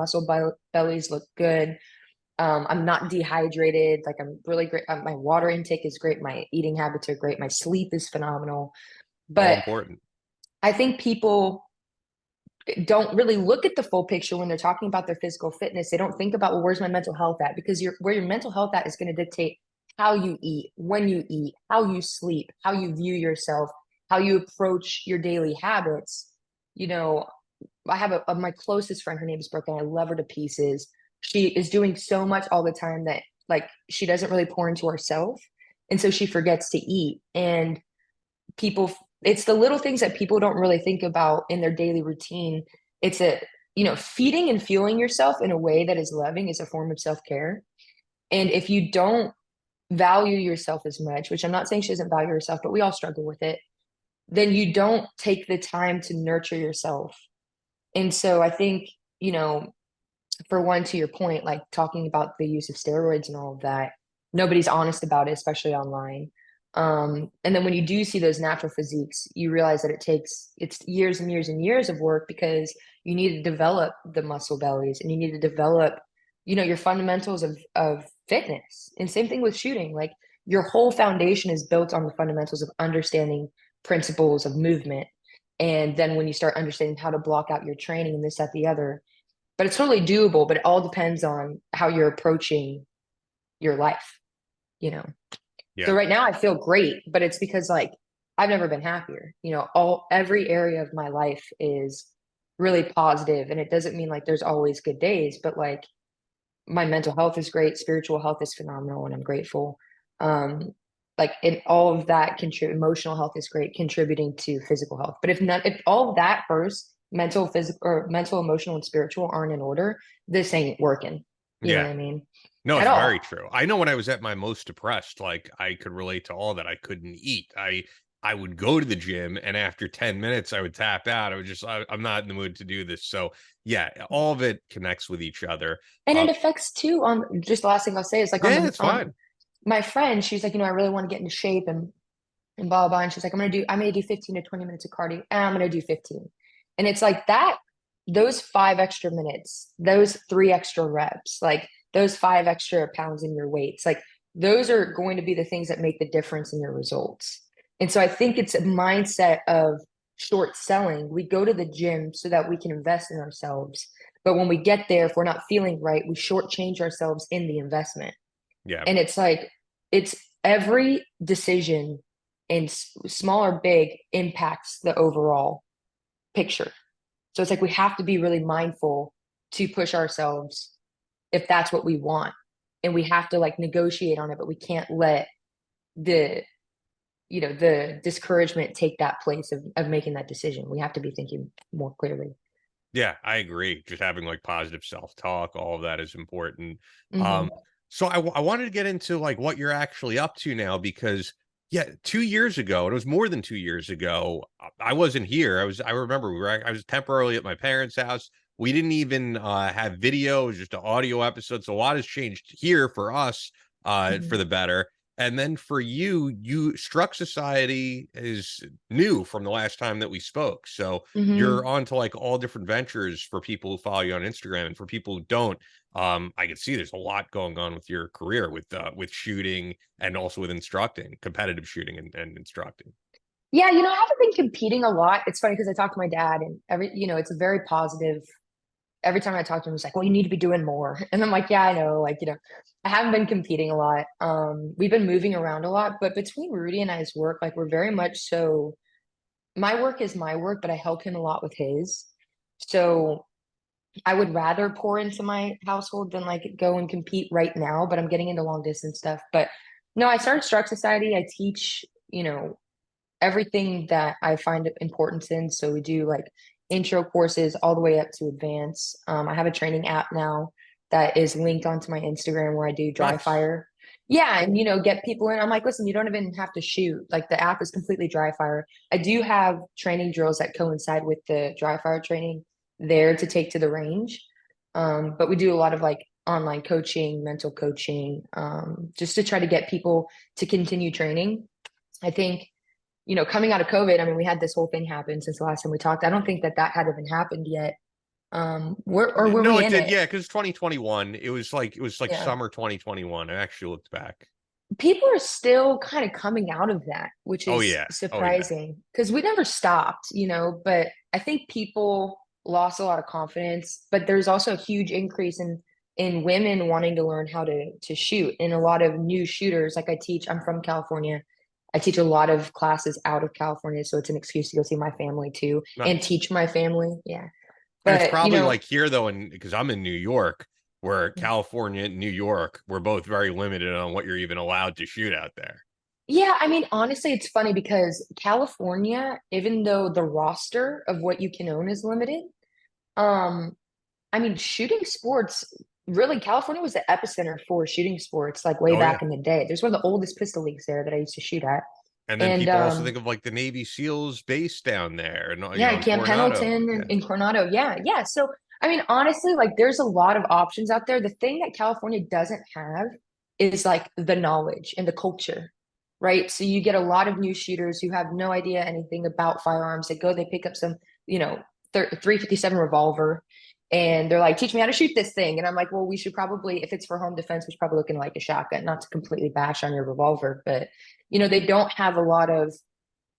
[SPEAKER 1] bellies look good. I'm not dehydrated. Like I'm really great. My water intake is great. My eating habits are great. My sleep is phenomenal.
[SPEAKER 2] All
[SPEAKER 1] But
[SPEAKER 2] important.
[SPEAKER 1] I think people don't really look at the full picture when they're talking about their physical fitness. They don't think about, well, where's my mental health at? Because where your mental health at is going to dictate how you eat, when you eat, how you sleep, how you view yourself, how you approach your daily habits. I have my closest friend, her name is Brooke, and I love her to pieces. She is doing so much all the time that like she doesn't really pour into herself. And so she forgets to eat. And it's the little things that people don't really think about in their daily routine. It's feeding and fueling yourself in a way that is loving is a form of self-care. And if you don't value yourself as much, which I'm not saying she doesn't value herself, but we all struggle with it, then you don't take the time to nurture yourself. And so I think, for one, to your point, like talking about the use of steroids and all of that, nobody's honest about it, especially online. And then when you do see those natural physiques, you realize that it's years and years and years of work because you need to develop the muscle bellies and you need to develop, your fundamentals of fitness. And same thing with shooting. Like your whole foundation is built on the fundamentals of understanding principles of movement. And then when you start understanding how to block out your training and this, that, the other, but it's totally doable, but it all depends on how you're approaching your life, you know? So
[SPEAKER 2] Yeah.
[SPEAKER 1] right now I feel great, but it's because like I've never been happier. Every area of my life is really positive, and it doesn't mean like there's always good days, but like my mental health is great, spiritual health is phenomenal, and I'm grateful. Um, like in all of that contribute, emotional health is great, contributing to physical health. But if all of that first, mental, physical, or mental, emotional, and spiritual aren't in order, this ain't working. You know
[SPEAKER 2] Yeah.
[SPEAKER 1] what I mean?
[SPEAKER 2] No,
[SPEAKER 1] At
[SPEAKER 2] it's
[SPEAKER 1] all.
[SPEAKER 2] very true. I know when I was at my most depressed, like I could relate to all that. I couldn't eat. I would go to the gym, and after 10 minutes I would tap out. I would just I'm not in the mood to do this. So yeah, all of it connects with each other.
[SPEAKER 1] And
[SPEAKER 2] Uh,
[SPEAKER 1] it affects too on, just the last thing I'll say is like
[SPEAKER 2] yeah, it's fine.
[SPEAKER 1] my friend, she's like, I really want to get into shape and blah, blah, blah. And she's like, I may do 15 to 20 minutes of cardio, and I'm going to do 15. And it's like that, those 5 extra minutes, those 3 extra reps, like those 5 extra pounds in your weights, like those are going to be the things that make the difference in your results. And so I think it's a mindset of short selling. We go to the gym so that we can invest in ourselves. But when we get there, if we're not feeling right, we shortchange ourselves in the investment.
[SPEAKER 2] Yeah.
[SPEAKER 1] And it's like, it's every decision, and small or big, impacts the overall picture. So it's like we have to be really mindful to push ourselves if that's what we want. And we have to like negotiate on it, but we can't let the the discouragement take that place of making that decision. We have to be thinking more clearly.
[SPEAKER 2] Yeah, I agree. Just having like positive self-talk, all of that is important.
[SPEAKER 1] Hmm.
[SPEAKER 2] So I wanted to get into like what you're actually up to now because yeah, 2 years ago, and it was more than 2 years ago, I wasn't here. I remember I was temporarily at my parents' house. We didn't even have video, it was just an audio episode. So a lot has changed here for us
[SPEAKER 1] Hmm.
[SPEAKER 2] for the better. And then for you Struck Society is new from the last time that we spoke. So you're
[SPEAKER 1] Hmm.
[SPEAKER 2] on to like all different ventures for people who follow you on Instagram, and for people who don't, I can see there's a lot going on with your career with shooting and also with instructing, competitive shooting and instructing.
[SPEAKER 1] Yeah, I haven't been competing a lot. It's funny because I talk to my dad, and it's a very positive. Every time I talk to him, he's like, "Well, you need to be doing more." And I'm like, "Yeah, I know." Like, I haven't been competing a lot. We've been moving around a lot, but between Rudy and I's work, like we're very much so, my work is my work, but I help him a lot with his. So I would rather pour into my household than like go and compete right now, but I'm getting into long distance stuff. But no, I started Struck Society. I teach, everything that I find importance in. So we do like intro courses all the way up to advanced. I have a training app now that is linked onto my Instagram where I do dry
[SPEAKER 2] Nice.
[SPEAKER 1] fire. Yeah, and get people in. I'm like, listen, you don't even have to shoot. Like the app is completely dry fire. I do have training drills that coincide with the dry fire training there to take to the range. But we do a lot of like online coaching, mental coaching, just to try to get people to continue training. I think coming out of COVID, I mean, we had this whole thing happen since the last time we talked. I don't think that had even happened yet. Were
[SPEAKER 2] No,
[SPEAKER 1] we
[SPEAKER 2] it
[SPEAKER 1] in
[SPEAKER 2] did.
[SPEAKER 1] it?
[SPEAKER 2] Yeah, because 2021, it was like
[SPEAKER 1] Yeah.
[SPEAKER 2] summer 2021. I actually looked back.
[SPEAKER 1] People are still kind of coming out of that, which
[SPEAKER 2] Oh
[SPEAKER 1] is
[SPEAKER 2] yeah. Oh yeah.
[SPEAKER 1] surprising because we never stopped, but I think people lost a lot of confidence, but there's also a huge increase in women wanting to learn how to shoot, and a lot of new shooters. Like I'm from California. I teach a lot of classes out of California, so it's an excuse to go see my family too and
[SPEAKER 2] Nice.
[SPEAKER 1] teach my family. Yeah.
[SPEAKER 2] And it's
[SPEAKER 1] But,
[SPEAKER 2] probably like here though, and because I'm in New York, where
[SPEAKER 1] mm,
[SPEAKER 2] California and New York, we're both very limited on what you're even allowed to shoot out there.
[SPEAKER 1] yeah, I mean, honestly, it's funny because California, even though the roster of what you can own is limited, um, I mean, shooting sports, really, California was the epicenter for shooting sports, like way
[SPEAKER 2] Oh yeah.
[SPEAKER 1] back in the day. There's one of the oldest pistol leagues there that I used to shoot at.
[SPEAKER 2] And then
[SPEAKER 1] And
[SPEAKER 2] people also think of like the Navy SEALs base down there, and
[SPEAKER 1] yeah,
[SPEAKER 2] in
[SPEAKER 1] Camp
[SPEAKER 2] Coronado.
[SPEAKER 1] Pendleton
[SPEAKER 2] Yeah.
[SPEAKER 1] in Coronado. Yeah, yeah. So, I mean, honestly, like there's a lot of options out there. The thing that California doesn't have is like the knowledge and the culture, right? So you get a lot of new shooters who have no idea anything about firearms. They pick up some, 357 revolver, and they're like, "Teach me how to shoot this thing." And I'm like, "Well, we should probably, if it's for home defense, we should probably look into like a shotgun, not to completely bash on your revolver, but they don't have a lot of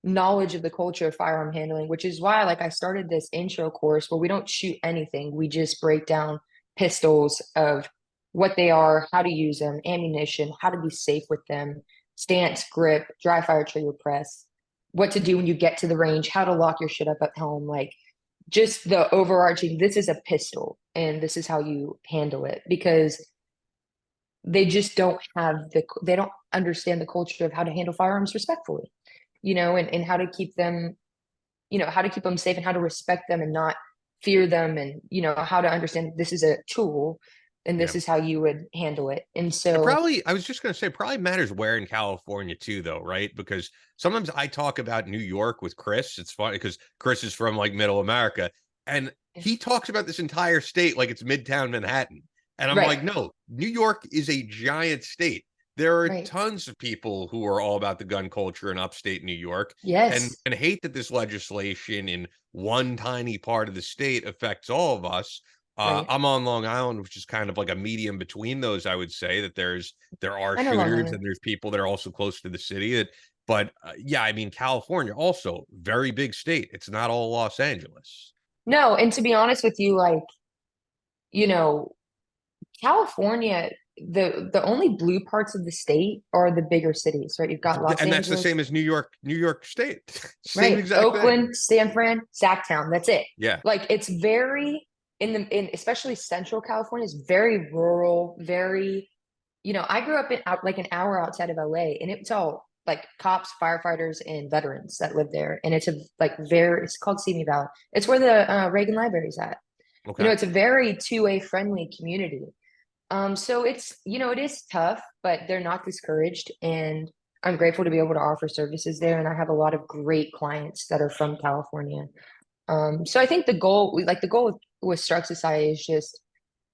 [SPEAKER 1] knowledge of the culture of firearm handling, which is why like I started this intro course where we don't shoot anything. We just break down pistols of what they are, how to use them, ammunition, how to be safe with them, stance, grip, dry fire trigger press, what to do when you get to the range, how to lock your shit up at home, like just the overarching, this is a pistol and this is how you handle it, because they just don't have they don't understand the culture of how to handle firearms respectfully, and how to keep them, how to keep them safe and how to respect them and not fear them, and, how to understand this is a tool and
[SPEAKER 2] Yeah.
[SPEAKER 1] this is how you would handle it. And
[SPEAKER 2] It
[SPEAKER 1] so,
[SPEAKER 2] probably, I was just going to say, probably matters where in California too, though, right? Because sometimes I talk about New York with Chris. It's funny because Chris is from like middle America and he talks about this entire state like it's Midtown Manhattan. And I'm like,
[SPEAKER 1] right,
[SPEAKER 2] no, New York is a giant state. There are
[SPEAKER 1] right.
[SPEAKER 2] tons of people who are all about the gun culture in upstate New York and,
[SPEAKER 1] Yes,
[SPEAKER 2] and hate that this legislation in one tiny part of the state affects all of us.
[SPEAKER 1] right.
[SPEAKER 2] I'm on Long Island, which is kind of like a medium between those. I would say that there are
[SPEAKER 1] I know Long
[SPEAKER 2] shooters
[SPEAKER 1] Island.
[SPEAKER 2] and there's people that are also close to the city. But yeah, I mean, California also very big state. It's not all Los Angeles.
[SPEAKER 1] No, and to be honest with you, like, you know, California, the only blue parts of the state are the bigger cities, right? You've got Los
[SPEAKER 2] And that's the
[SPEAKER 1] Angeles,
[SPEAKER 2] same as New York State. Same
[SPEAKER 1] right?
[SPEAKER 2] exact thing.
[SPEAKER 1] Oakland, San Fran, Sacktown. That's it.
[SPEAKER 2] Yeah.
[SPEAKER 1] Like it's very in especially Central California is very rural, very, I grew up in like an hour outside of LA, and it's all like cops, firefighters, and veterans that live there. And it's called Simi Valley. It's where the Reagan Library's at.
[SPEAKER 2] Okay.
[SPEAKER 1] It's a very two-way friendly community. So it's, it is tough, but they're not discouraged. And I'm grateful to be able to offer services there. And I have a lot of great clients that are from California. So I think the goal with Struck Society is just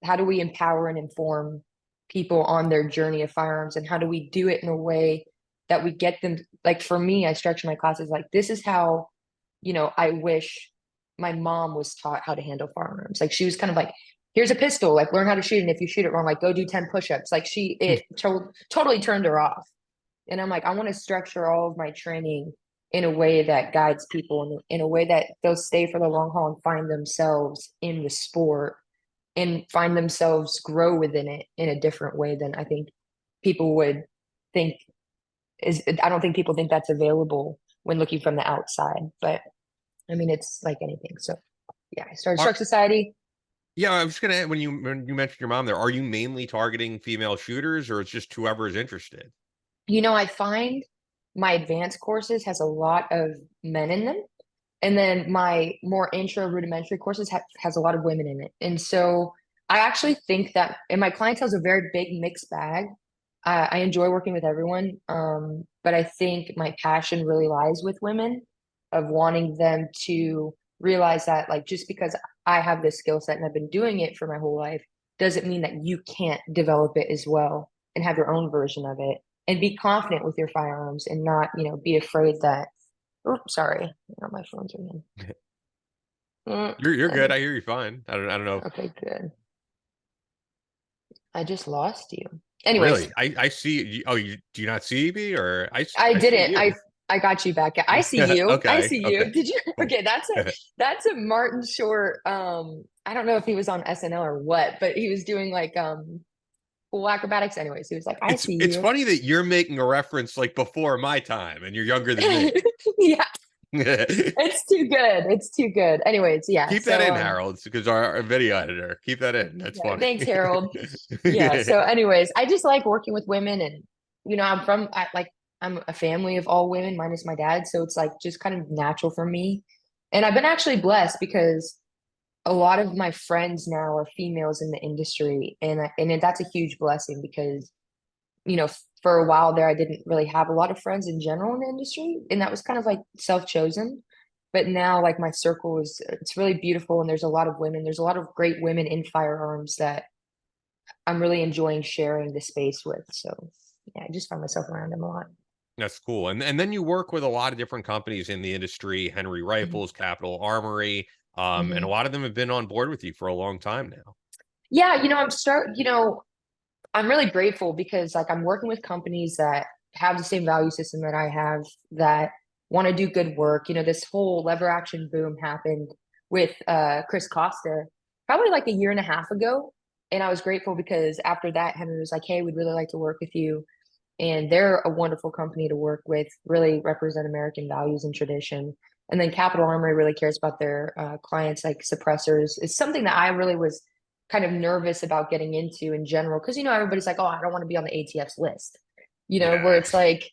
[SPEAKER 1] how do we empower and inform people on their journey of firearms, and how do we do it in a way that we get them, like for me, I structure my classes like this is how, I wish my mom was taught how to handle firearms. Like she was kind of like, here's a pistol, like learn how to shoot. And if you shoot it wrong, like go do 10 push-ups. Like totally turned her off. And I'm like, I want to structure all of my training in a way that guides people in a way that they'll stay for the long haul and find themselves in the sport and find themselves grow within it in a different way than I think people would think I don't think people think that's available when looking from the outside. But I mean, it's like anything. So yeah, I started
[SPEAKER 2] Are,
[SPEAKER 1] Struck Society.
[SPEAKER 2] yeah, I was just gonna when you mentioned your mom there, are you mainly targeting female shooters or it's just whoever is interested?
[SPEAKER 1] I find my advanced courses has a lot of men in them. And then my more intro rudimentary courses has a lot of women in it. And so I actually think that, and my clientele is a very big mixed bag. I enjoy working with everyone. But I think my passion really lies with women, of wanting them to realize that like, just because I have this skill set and I've been doing it for my whole life, doesn't mean that you can't develop it as well and have your own version of it and be confident with your firearms and not, be afraid that, oh, sorry, my phone's ringing.
[SPEAKER 2] You're good. I hear you fine. I don't know.
[SPEAKER 1] Okay, good. I just lost you. Anyways,
[SPEAKER 2] Really, I see. Oh, do you not see me or
[SPEAKER 1] I
[SPEAKER 2] I see
[SPEAKER 1] didn't.
[SPEAKER 2] you.
[SPEAKER 1] I got you back. I see you. I
[SPEAKER 2] Okay.
[SPEAKER 1] see you.
[SPEAKER 2] Okay.
[SPEAKER 1] Did you? Okay, that's a Martin Short. I don't know if he was on SNL or what, but he was doing like cool acrobatics. Anyways, he was like, "I see
[SPEAKER 2] It's
[SPEAKER 1] you."
[SPEAKER 2] funny that you're making a reference like before my time and you're younger than me.
[SPEAKER 1] Yeah, it's too good. It's too good. Anyways, yeah.
[SPEAKER 2] Keep that in, Harold, because our video editor. Keep that in. That's
[SPEAKER 1] Yeah,
[SPEAKER 2] funny.
[SPEAKER 1] thanks, Harold. Yeah. So, anyways, I just like working with women, and I'm a family of all women, minus my dad. So it's like just kind of natural for me. And I've been actually blessed because a lot of my friends now are females in the industry, and that's a huge blessing because for a while there, I didn't really have a lot of friends in general in the industry, and that was kind of like self-chosen. But now, like my circle it's really beautiful, and there's a lot of women. There's a lot of great women in firearms that I'm really enjoying sharing the space with. So yeah, I just find myself around them a lot.
[SPEAKER 2] That's cool. And then you work with a lot of different companies in the industry, Henry
[SPEAKER 1] Mhm.
[SPEAKER 2] Rifles, Capital Armory, and a
[SPEAKER 1] Mhm.
[SPEAKER 2] lot of them have been on board with you for a long time now.
[SPEAKER 1] Yeah, I'm really grateful because like I'm working with companies that have the same value system that I have, that want to do good work. This whole lever action boom happened with Chris Costa probably like a year and a half ago. And I was grateful because after that, Henry was like, "Hey, we'd really like to work with you." And they're a wonderful company to work with, really represent American values and tradition. And then Capital Armory really cares about their clients, like suppressors. It's something that I really was kind of nervous about getting into in general, because everybody's like, "Oh, I don't want to be on the ATF's list." where
[SPEAKER 2] Yeah.
[SPEAKER 1] it's like,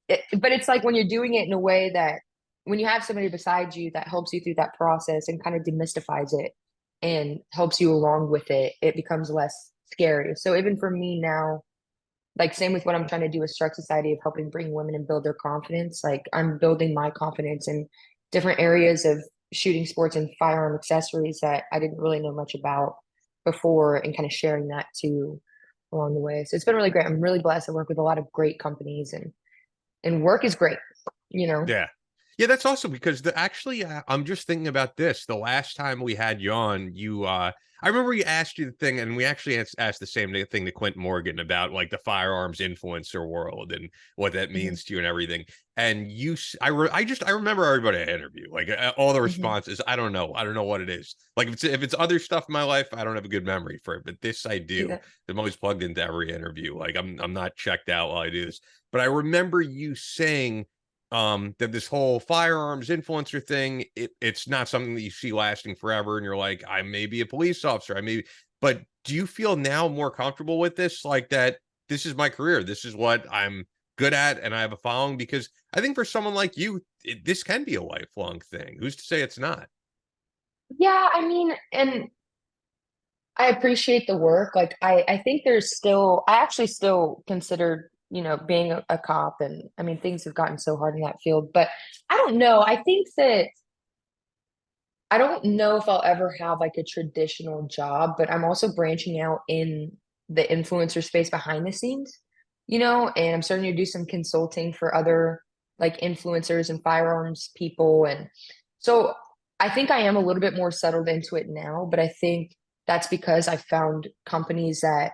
[SPEAKER 1] but it's like when you're doing it in a way that when you have somebody beside you that helps you through that process and kind of demystifies it and helps you along with it, it becomes less scary. So even for me now, like same with what I'm trying to do with Struck Society of helping bring women and build their confidence. Like I'm building my confidence in different areas of shooting sports and firearm accessories that I didn't really know much about before and kind of sharing that too along the way. So it's been really great. I'm really blessed. I work with a lot of great companies and work is great, you know.
[SPEAKER 2] Yeah. Yeah, that's awesome because actually, I'm just thinking about this. The last time we had you on, I remember you asked you the thing, and we actually asked the same thing to Quentin Morgan about like the firearms influencer world and what that
[SPEAKER 1] Hmm.
[SPEAKER 2] means to you and everything. And I remember everybody I interview, like all the
[SPEAKER 1] Hmm.
[SPEAKER 2] responses. I don't know what it is. Like if it's other stuff in my life, I don't have a good memory for it, but this I do.
[SPEAKER 1] Yeah.
[SPEAKER 2] I'm always plugged into every interview. Like I'm not checked out while I do this. But I remember you saying that this whole firearms influencer thing, it's not something that you see lasting forever, and you're like, I may be a police officer, but do you feel now more comfortable with this, like that this is my career, this is what I'm good at, and I have a following? Because I think for someone like you, this can be a lifelong thing. Who's to say it's not?
[SPEAKER 1] Yeah, I mean, and I appreciate the work. Like I think there's still I actually still consider, being a cop, and I mean things have gotten so hard in that field, but I don't know. I don't know if I'll ever have like a traditional job, but I'm also branching out in the influencer space behind the scenes, and I'm starting to do some consulting for other like influencers and firearms people. And so I think I am a little bit more settled into it now, but I think that's because I found companies that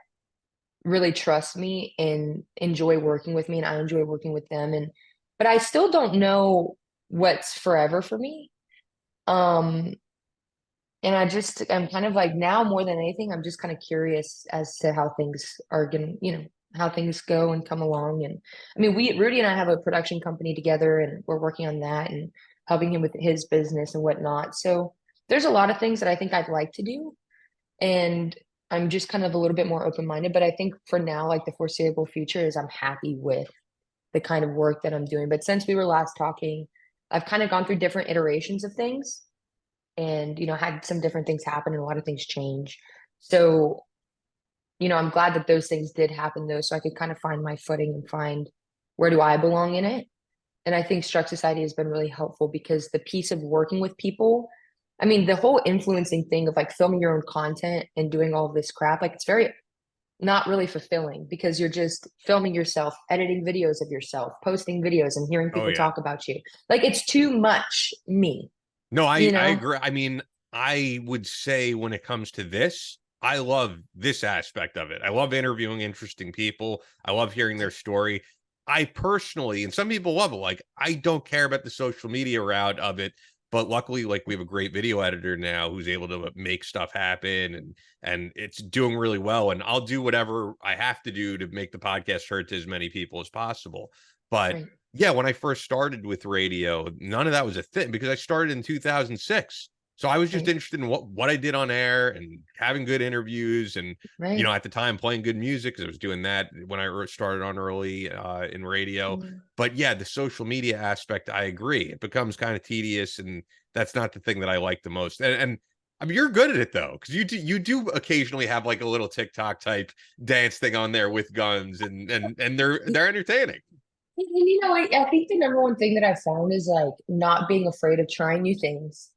[SPEAKER 1] really trust me and enjoy working with me, and I enjoy working with them. But I still don't know what's forever for me. Um, and I'm kind of like now more than anything, I'm just kind of curious as to how things are going to, how things go and come along. And I mean, Rudy and I have a production company together and we're working on that and helping him with his business and whatnot. So there's a lot of things that I think I'd like to do. And I'm just kind of a little bit more open-minded. But I think for now, like the foreseeable future is I'm happy with the kind of work that I'm doing. But since we were last talking, I've kind of gone through different iterations of things and had some different things happen and a lot of things change. So I'm glad that those things did happen though, so I could kind of find my footing and find where do I belong in it. And I think Struck Society has been really helpful because the piece of working with people, I mean the whole influencing thing of like filming your own content and doing all of this crap, like it's very not really fulfilling because you're just filming yourself, editing videos of yourself, posting videos and hearing
[SPEAKER 2] Oh
[SPEAKER 1] people
[SPEAKER 2] yeah.
[SPEAKER 1] talk about you. Like it's too much me,
[SPEAKER 2] No,
[SPEAKER 1] you
[SPEAKER 2] I
[SPEAKER 1] know?
[SPEAKER 2] agree. I mean, I would say when it comes to this, I love this aspect of it. I love interviewing interesting people. I love hearing their story. I personally, and some people love it, like I don't care about the social media route of it, but luckily, like we have a great video editor now who's able to make stuff happen, and it's doing really well. And I'll do whatever I have to do to make the podcast heard to as many people as possible. But
[SPEAKER 1] Right.
[SPEAKER 2] yeah, when I first started with radio, none of that was a thing because I started in 2006. So I was just
[SPEAKER 1] Right.
[SPEAKER 2] interested in what I did on air and having good interviews and
[SPEAKER 1] Right.
[SPEAKER 2] at the time playing good music because I was doing that when I started on early in radio.
[SPEAKER 1] Mhm.
[SPEAKER 2] But yeah, the social media aspect, I agree. It becomes kind of tedious, and that's not the thing that I like the most. And I mean, you're good at it though, because you do occasionally have like a little TikTok type dance thing on there with guns, and they're entertaining.
[SPEAKER 1] I think the number one thing that I found is like not being afraid of trying new things.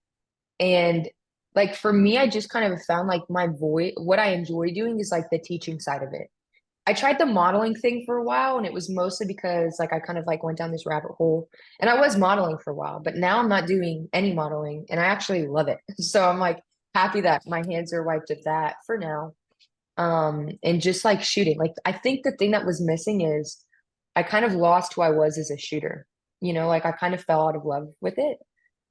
[SPEAKER 1] And like for me, I just kind of found like my voice, what I enjoy doing is like the teaching side of it. I tried the modeling thing for a while, and it was mostly because like I kind of like went down this rabbit hole and I was modeling for a while, but now I'm not doing any modeling and I actually love it. So I'm like happy that my hands are wiped of that for now. And just like shooting, like I think the thing that was missing is I kind of lost who I was as a shooter. Like I kind of fell out of love with it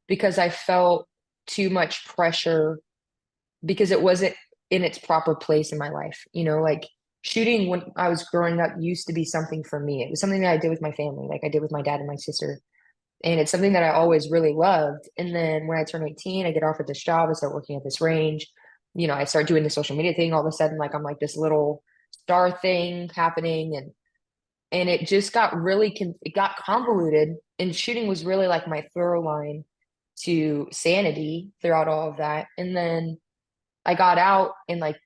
[SPEAKER 1] because I felt too much pressure because it wasn't in its proper place in my life. Like shooting when I was growing up used to be something for me. It was something that I did with my family, like I did with my dad and my sister. And it's something that I always really loved. And then when I turn 18, I get offered this job, I start working at this range. I start doing the social media thing. All of a sudden, like I'm like this little star thing happening. And And it just got really, it got convoluted, and shooting was really like my throw line to sanity throughout all of that. And then I got out and like,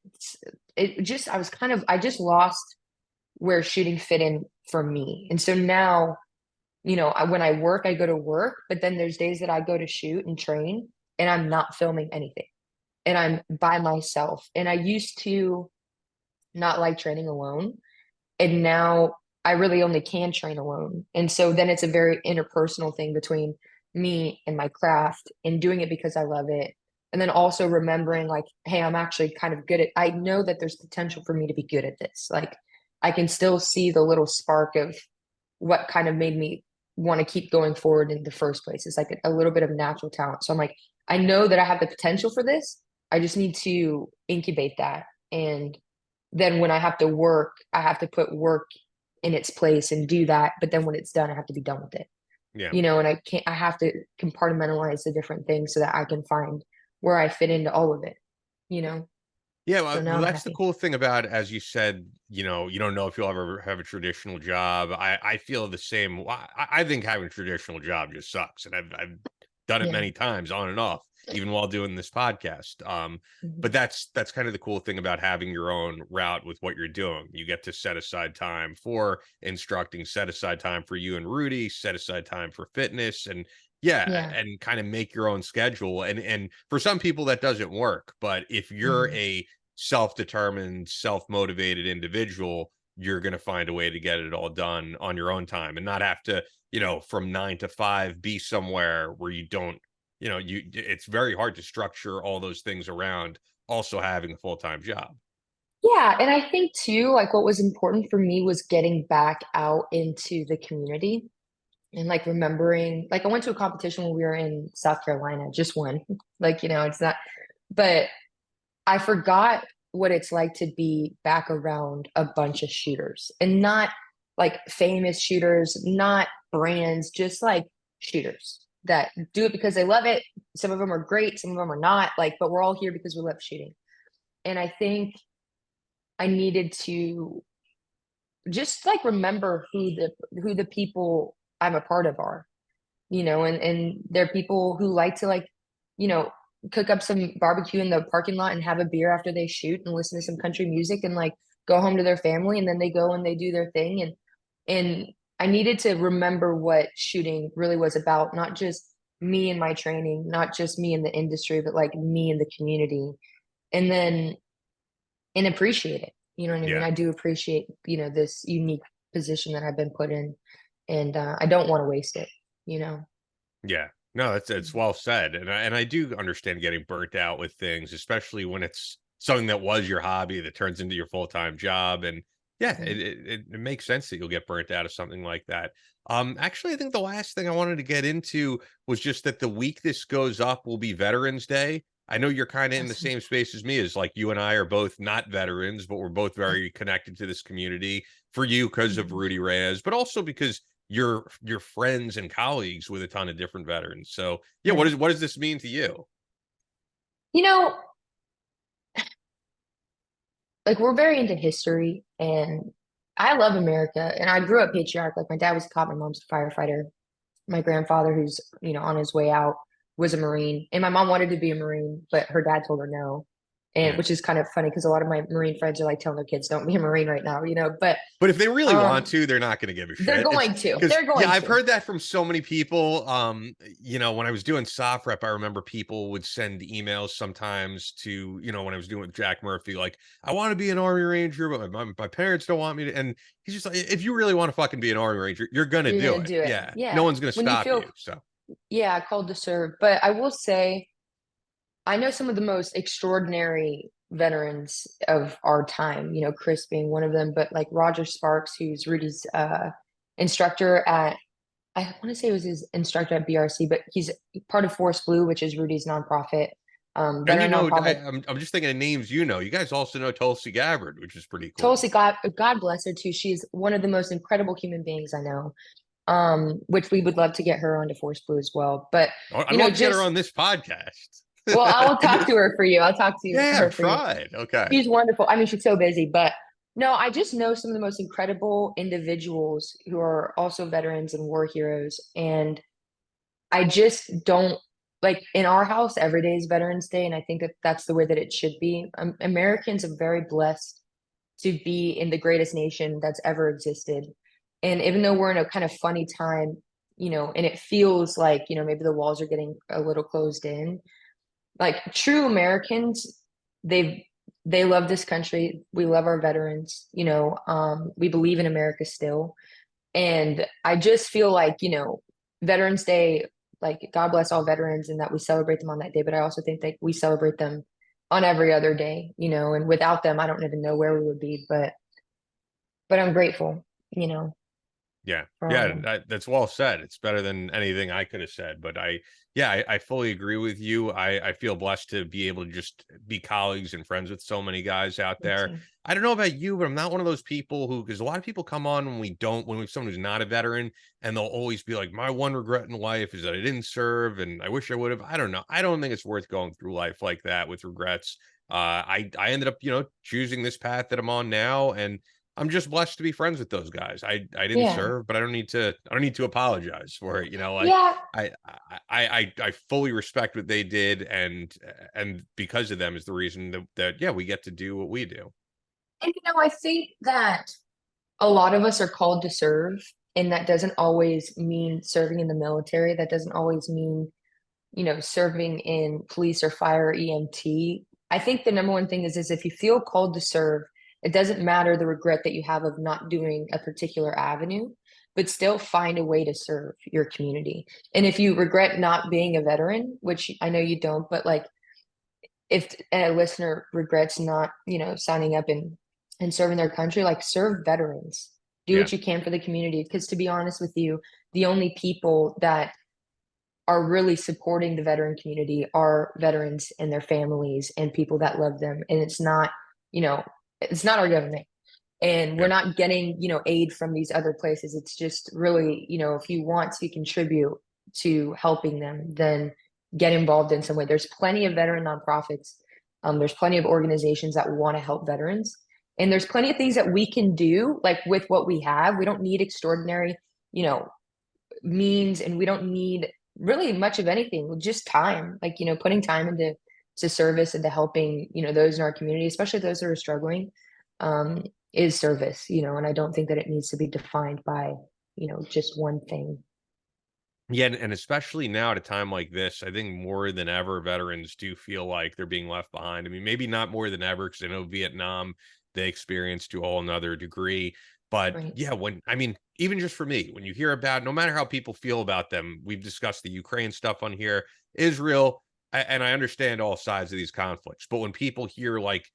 [SPEAKER 1] I just lost where shooting fit in for me. And so now, when I work, I go to work, but then there's days that I go to shoot and train and I'm not filming anything and I'm by myself. And I used to not like training alone. And now I really only can train alone. And so then it's a very interpersonal thing between me and my craft and doing it because I love it. And then also remembering like, hey, I'm actually kind of good I know that there's potential for me to be good at this. Like I can still see the little spark of what kind of made me want to keep going forward in the first place. It's like a little bit of natural talent. So I'm like, I know that I have the potential for this. I just need to incubate that. And then when I have to work, I have to put work in its place and do that. But then when it's done, I have to be done with it.
[SPEAKER 2] Yeah.
[SPEAKER 1] And I have to compartmentalize the different things so that I can find where I fit into all of it,
[SPEAKER 2] Yeah,
[SPEAKER 1] So now
[SPEAKER 2] well,
[SPEAKER 1] I'm
[SPEAKER 2] that's the
[SPEAKER 1] happy.
[SPEAKER 2] cool thing about, as you said, you don't know if you'll ever have a traditional job. I feel the same. I think having a traditional job just sucks, and I've done it
[SPEAKER 1] Yeah.
[SPEAKER 2] many times on and off, even while doing this podcast.
[SPEAKER 1] Mhm.
[SPEAKER 2] But that's kind of the cool thing about having your own route with what you're doing. You get to set aside time for instructing, set aside time for you and Rudy, set aside time for fitness, and yeah,
[SPEAKER 1] Yeah.
[SPEAKER 2] and kind of make your own schedule. And for some people that doesn't work, but if you're
[SPEAKER 1] Mhm.
[SPEAKER 2] a self-determined, self-motivated individual, you're going to find a way to get it all done on your own time and not have to, from 9 to 5 be somewhere where you don't, it's very hard to structure all those things around also having a full-time job.
[SPEAKER 1] Yeah. And I think too, like what was important for me was getting back out into the community and like remembering, like I went to a competition when we were in South Carolina, just one, like, it's not, but I forgot what it's like to be back around a bunch of shooters and not like famous shooters, not brands, just like shooters that do it because they love it. Some of them are great, some of them are not, like, but we're all here because we love shooting. And I think I needed to just like remember who the people I'm a part of are, and they're people who like to like, you know, cook up some barbecue in the parking lot and have a beer after they shoot and listen to some country music and like go home to their family and then they go and they do their thing. And I needed to remember what shooting really was about, not just me and my training, not just me in the industry, but like me in the community. And then and appreciate it. You know what I mean?
[SPEAKER 2] Yeah.
[SPEAKER 1] I do appreciate, this unique position that I've been put in, and I don't want to waste it.
[SPEAKER 2] Yeah. No, it's well said. And I do understand getting burnt out with things, especially when it's something that was your hobby that turns into your full-time job. And yeah,
[SPEAKER 1] Yeah.
[SPEAKER 2] it makes sense that you'll get burnt out of something like that. Actually, I think the last thing I wanted to get into was just that the week this goes up will be Veterans Day. I know you're kind of in the
[SPEAKER 1] Awesome.
[SPEAKER 2] same space as me, as like you and I are both not veterans, but we're both very connected to this community. For you, because of
[SPEAKER 1] Mhm.
[SPEAKER 2] Rudy Reyes, but also because your friends and colleagues with a ton of different veterans. So yeah,
[SPEAKER 1] Yeah.
[SPEAKER 2] what does this mean to you?
[SPEAKER 1] You know, like we're very into history, and I love America, and I grew up patriotic. Like my dad was a cop, my mom's a firefighter. My grandfather, who's on his way out, was a Marine, and my mom wanted to be a Marine, but her dad told her no, and
[SPEAKER 2] Yeah.
[SPEAKER 1] which is kind of funny because a lot of my Marine friends are like telling their kids, "Don't be a Marine right now." But
[SPEAKER 2] But if they really want
[SPEAKER 1] um,
[SPEAKER 2] to, they're not going to give a
[SPEAKER 1] they're
[SPEAKER 2] shit. It's
[SPEAKER 1] going to.
[SPEAKER 2] because
[SPEAKER 1] They're
[SPEAKER 2] yeah,
[SPEAKER 1] going
[SPEAKER 2] I've
[SPEAKER 1] to.
[SPEAKER 2] heard that from so many people. When I was doing soft rep, I remember people would send emails sometimes to, when I was doing with Jack Murphy, like, I want to be an Army Ranger, but my parents don't want me to. And he's just like, if you really want to fucking be an Army Ranger, you're gonna
[SPEAKER 1] You're
[SPEAKER 2] do
[SPEAKER 1] gonna
[SPEAKER 2] it.
[SPEAKER 1] do it.
[SPEAKER 2] Yeah. No
[SPEAKER 1] Yeah.
[SPEAKER 2] one's gonna
[SPEAKER 1] When you
[SPEAKER 2] stop
[SPEAKER 1] feel,
[SPEAKER 2] you. So
[SPEAKER 1] yeah, called to serve. But I will say, I know some of the most extraordinary veterans of our time, Chris being one of them, but like Roger Sparks, who's Rudy's instructor at, I want to say it was his instructor at BRC, but he's part of Force Blue, which is Rudy's nonprofit,
[SPEAKER 2] and
[SPEAKER 1] veteran nonprofit.
[SPEAKER 2] I'm just thinking of names. You guys also know Tulsi Gabbard, which is pretty cool.
[SPEAKER 1] Tulsi, God bless her too. She's one of the most incredible human beings I know. Which we would love to get her onto Force Blue as well. But
[SPEAKER 2] I'd love to get her
[SPEAKER 1] just
[SPEAKER 2] on this podcast.
[SPEAKER 1] well, I will talk to her for you. I'll talk to
[SPEAKER 2] Yeah, I've
[SPEAKER 1] her for you.
[SPEAKER 2] tried. Okay.
[SPEAKER 1] She's wonderful. I mean, she's so busy, but No, I just know some of the most incredible individuals who are also veterans and war heroes. And I just don't like in our house, every day is Veterans Day. And I think that that's the way that it should be. Americans are very blessed to be in the greatest nation that's ever existed. And even though we're in a kind of funny time, and it feels like, maybe the walls are getting a little closed in, like true Americans, they they love this country. We love our veterans, we believe in America still. And I just feel like, Veterans Day, like God bless all veterans and that we celebrate them on that day. But I also think that we celebrate them on every other day, and without them, I don't even know where we would be. But I'm grateful,
[SPEAKER 2] Yeah.
[SPEAKER 1] for all of
[SPEAKER 2] Yeah.
[SPEAKER 1] them.
[SPEAKER 2] That's well said. It's better than anything I could have said. But I fully agree with you. I feel blessed to be able to just be colleagues and friends with so many guys out
[SPEAKER 1] Me
[SPEAKER 2] there.
[SPEAKER 1] too.
[SPEAKER 2] I don't know about you, but I'm not one of those people because a lot of people come on when we have someone who's not a veteran and they'll always be like, my one regret in life is that I didn't serve and I wish I would have. I don't know. I don't think it's worth going through life like that with regrets. I ended up, choosing this path that I'm on now, and I'm just blessed to be friends with those guys. I didn't
[SPEAKER 1] Yeah.
[SPEAKER 2] serve, but I don't need to apologize for it. Like
[SPEAKER 1] Yeah.
[SPEAKER 2] I fully respect what they did, and because of them is the reason that yeah, we get to do what we do.
[SPEAKER 1] And I think that a lot of us are called to serve, and that doesn't always mean serving in the military. That doesn't always mean, serving in police or fire or EMT. I think the number one thing is if you feel called to serve, it doesn't matter the regret that you have of not doing a particular avenue, but still find a way to serve your community. And if you regret not being a veteran, which I know you don't, but like if a listener regrets not, signing up and serving their country, like serve veterans. Do
[SPEAKER 2] Yeah.
[SPEAKER 1] what you can for the community. Because to be honest with you, the only people that are really supporting the veteran community are veterans and their families and people that love them. And you know, it's not our government. And we're
[SPEAKER 2] Yeah.
[SPEAKER 1] not getting, aid from these other places. It's just really, if you want to contribute to helping them, then get involved in some way. There's plenty of veteran nonprofits. There's plenty of organizations that want to help veterans. And there's plenty of things that we can do, like with what we have. We don't need extraordinary, you know, means, and we don't need really much of anything, just time, like, putting time into service and to helping, those in our community, especially those that are struggling, um, is service, and I don't think that it needs to be defined by, just one thing.
[SPEAKER 2] Yeah, and especially now at a time like this, I think more than ever, veterans do feel like they're being left behind. I mean, maybe not more than ever, because I know Vietnam they experienced to a whole another degree. But
[SPEAKER 1] Right.
[SPEAKER 2] yeah, even just for me, when you hear about, no matter how people feel about them, we've discussed the Ukraine stuff on here, Israel, and I understand all sides of these conflicts. But when people hear like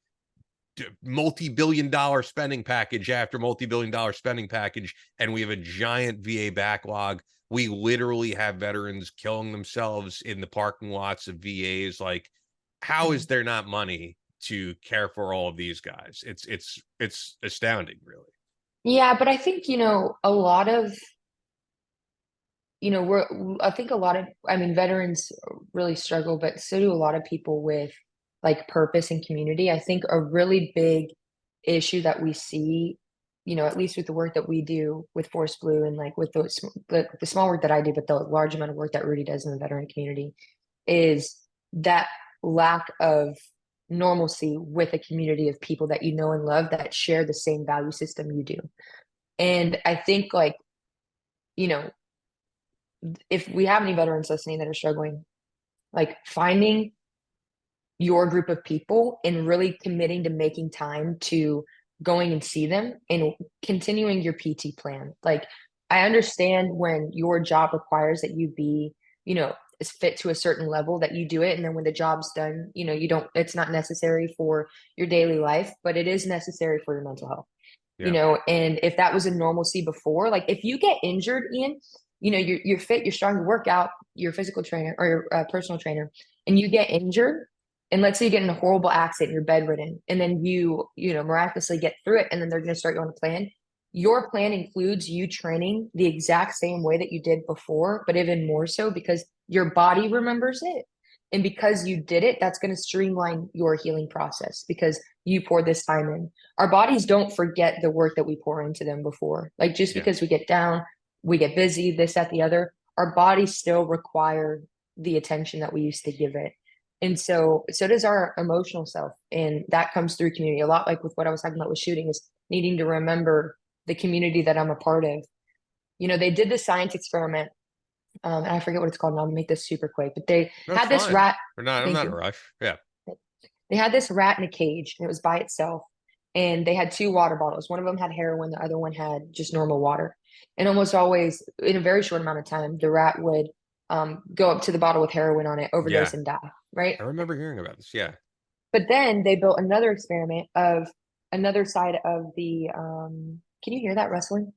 [SPEAKER 2] multi-billion-dollar spending package after multi-billion-dollar spending package, and we have a giant VA backlog. We literally have veterans killing themselves in the parking lots of VAs. Like, how is
[SPEAKER 1] Mhm.
[SPEAKER 2] there not money to care for all of these guys? It's astounding, really.
[SPEAKER 1] Yeah, but I think, a lot of, I think a lot of, I mean, veterans really struggle, but so do a lot of people with like purpose and community. I think a really big issue that we see, at least with the work that we do with Force Blue and like with the small work that I do, but the large amount of work that Rudy does in the veteran community is that lack of normalcy with a community of people that you know and love that share the same value system you do. And I think like, you know, if we have any veterans listening that are struggling, like finding your group of people and really committing to making time to going and see them and continuing your PT plan. Like, I understand when your job requires that you be, is fit to a certain level that you do it. And then when the job's done, you don't, it's not necessary for your daily life, but it is necessary for your mental health.
[SPEAKER 2] Yeah.
[SPEAKER 1] And if that was a normalcy before, like if you get injured, Ian, you're fit, you're strong, you work out, you're a physical trainer or your personal trainer, and you get injured, and let's say you get in a horrible accident, you're bedridden, and then miraculously get through it, and then they're going to start you on a plan. Your plan includes you training the exact same way that you did before, but even more so because your body remembers it. And because you did it, that's going to streamline your healing process because you pour this time in. Our bodies don't forget the work that we pour into them before. Like just
[SPEAKER 2] Yeah.
[SPEAKER 1] because we get down, we get busy, this, that, the other, our bodies still require the attention that we used to give it. And so does our emotional self. And that comes through community a lot, like with what I was talking about with shooting, is needing to remember the community that I'm a part of. You know, they did the science experiment, and I forget what it's called, and I'll make this super quick, but they
[SPEAKER 2] That's
[SPEAKER 1] had this
[SPEAKER 2] fine.
[SPEAKER 1] rat.
[SPEAKER 2] I'm
[SPEAKER 1] Thank
[SPEAKER 2] not in
[SPEAKER 1] you.
[SPEAKER 2] a rush. Yeah.
[SPEAKER 1] They had this rat in a cage, and it was by itself. And they had two water bottles. One of them had heroin, the other one had just normal water. And almost always, in a very short amount of time, the rat would go up to the bottle with heroin on it, overdose,
[SPEAKER 2] Yeah.
[SPEAKER 1] and die, right?
[SPEAKER 2] I remember hearing about this. Yeah.
[SPEAKER 1] But then they built another experiment of another side of the can you hear that rustling?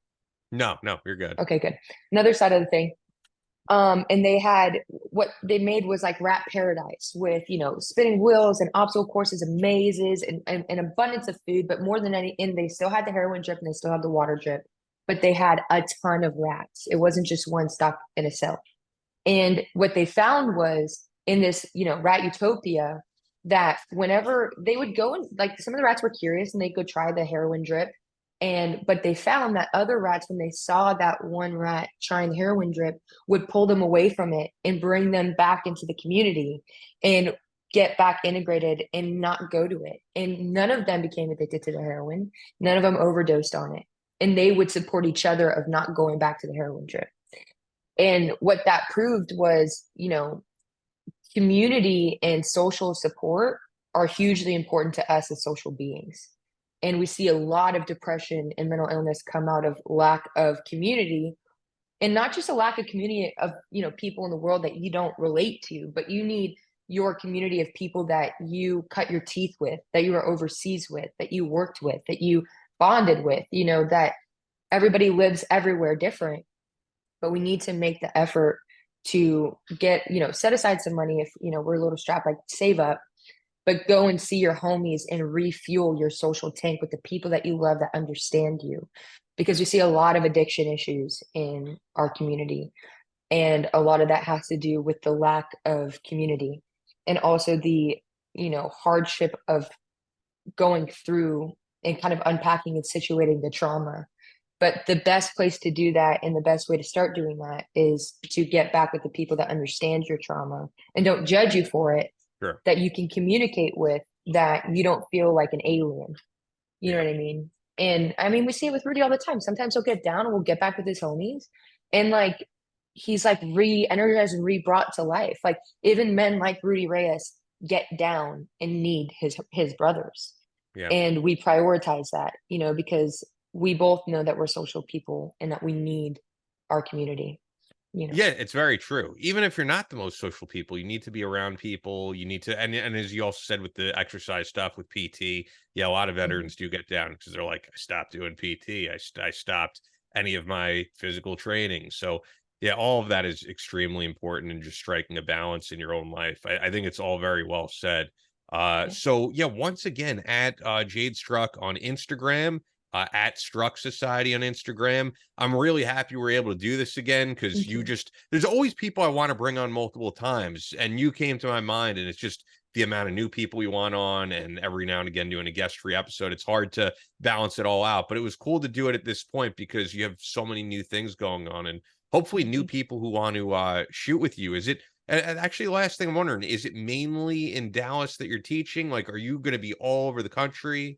[SPEAKER 2] No, you're good.
[SPEAKER 1] Okay, good. Another side of the thing. And they had what they made was like rat paradise with, you know, spinning wheels and obstacle courses and mazes and an abundance of food, but more than any, and they still had the heroin drip and they still had the water drip, but they had a ton of rats. It wasn't just one stuck in a cell. And what they found was in this, you know, rat utopia, that whenever they would go and like some of the rats were curious and they could try the heroin drip. And but they found that other rats, when they saw that one rat trying the heroin drip, would pull them away from it and bring them back into the community and get back integrated and not go to it. And none of them became addicted to the heroin. None of them overdosed on it. And they would support each other of not going back to the heroin drip. And what that proved was, you know, community and social support are hugely important to us as social beings. And we see a lot of depression and mental illness come out of lack of community, and not just a lack of community of, you know, people in the world that you don't relate to, but you need your community of people that you cut your teeth with, that you were overseas with, that you worked with, that you bonded with, you know, that everybody lives everywhere different, but we need to make the effort to get, you know, set aside some money if, you know, we're a little strapped, like save up, but go and see your homies and refuel your social tank with the people that you love that understand you. Because we see a lot of addiction issues in our community. And a lot of that has to do with the lack of community and also the, you know, hardship of going through and kind of unpacking and situating the trauma. But the best place to do that and the best way to start doing that is to get back with the people that understand your trauma and don't judge you for it,
[SPEAKER 2] Sure.
[SPEAKER 1] that you can communicate with, that you don't feel like an alien. You know
[SPEAKER 2] Yeah.
[SPEAKER 1] what I mean? And I mean, we see it with Rudy all the time. Sometimes he'll get down and we'll get back with his homies. And like, he's like re-energized and re-brought to life. Like even men like Rudy Reyes get down and need his brothers.
[SPEAKER 2] Yeah.
[SPEAKER 1] And we prioritize that, you know, because we both know that we're social people and that we need our community, you know.
[SPEAKER 2] Yeah, it's very true. Even if you're not the most social people, you need to be around people. You need to, and as you also said with the exercise stuff with PT, yeah, a lot of veterans do get down because they're like, I stopped doing PT. I stopped any of my physical training. So yeah, all of that is extremely important and just striking a balance in your own life. I think it's all very well said.
[SPEAKER 1] Yeah.
[SPEAKER 2] So yeah, once again, at Jade Struck on Instagram, at Struck Society on Instagram. I'm really happy we're able to do this again because
[SPEAKER 1] Thank you.
[SPEAKER 2] there's always people I want to bring on multiple times. And you came to my mind, and it's just the amount of new people we want on, and every now and again doing a guest free episode. It's hard to balance it all out, but it was cool to do it at this point because you have so many new things going on and hopefully new people who want to shoot with you. Is it, and actually, last thing I'm wondering, is it mainly in Dallas that you're teaching? Like, are you going to be all over the country?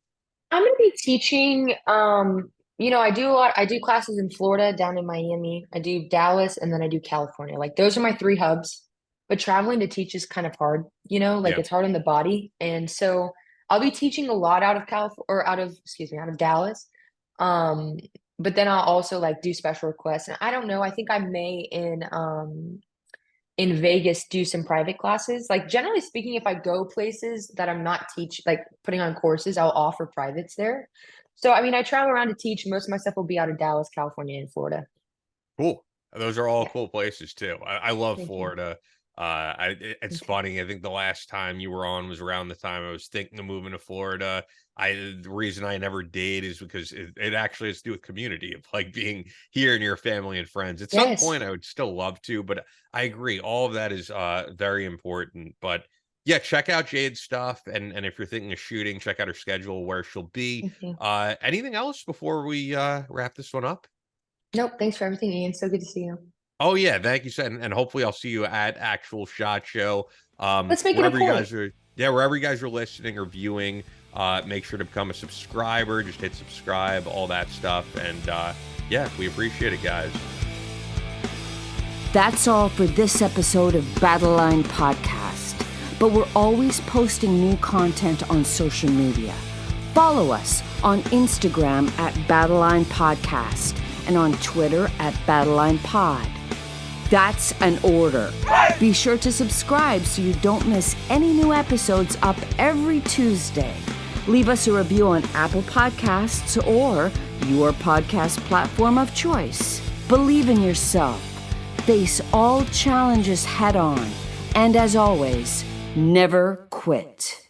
[SPEAKER 1] I'm going to be teaching, you know, I do classes in Florida, down in Miami, I do Dallas, and then I do California. Like those are my three hubs. But traveling to teach is kind of hard, you know, like
[SPEAKER 2] Yeah.
[SPEAKER 1] it's hard on the body. And so I'll be teaching a lot out of California or out of Dallas. Um, but then I'll also like do special requests. And I don't know, I think I may in Vegas do some private classes. Like generally speaking, if I go places that I'm not like putting on courses, I'll offer privates there. So I mean, I travel around to teach. Most of my stuff will be out of Dallas, California, and Florida.
[SPEAKER 2] Cool. Those are all
[SPEAKER 1] Yeah,
[SPEAKER 2] cool places too. I love
[SPEAKER 1] thank you.
[SPEAKER 2] Florida. It's funny. I think the last time you were on was around the time I was thinking of moving to Florida. The reason I never did is because it actually has to do with community, of like being here near family and friends. At some
[SPEAKER 1] Yes.
[SPEAKER 2] point, I would still love to, but I agree. All of that is very important. But yeah, check out Jade's stuff, and if you're thinking of shooting, check out her schedule, where she'll be.
[SPEAKER 1] Thank you.
[SPEAKER 2] Anything else before we wrap this one up?
[SPEAKER 1] Nope. Thanks for everything, Ian. So good to see you.
[SPEAKER 2] Oh yeah, thank you, and hopefully I'll see you at Actual Shot Show.
[SPEAKER 1] Let's make it a
[SPEAKER 2] Wherever you
[SPEAKER 1] point.
[SPEAKER 2] guys are, wherever you guys are listening or viewing, make sure to become a subscriber. Just hit subscribe, all that stuff, and yeah, we appreciate it, guys.
[SPEAKER 3] That's all for this episode of Battleline Podcast. But we're always posting new content on social media. Follow us on Instagram at Battleline Podcast and on Twitter at Battleline Pod. That's an order. Be sure to subscribe so you don't miss any new episodes up every Tuesday. Leave us a review on Apple Podcasts or your podcast platform of choice. Believe in yourself. Face all challenges head on. And as always, never quit.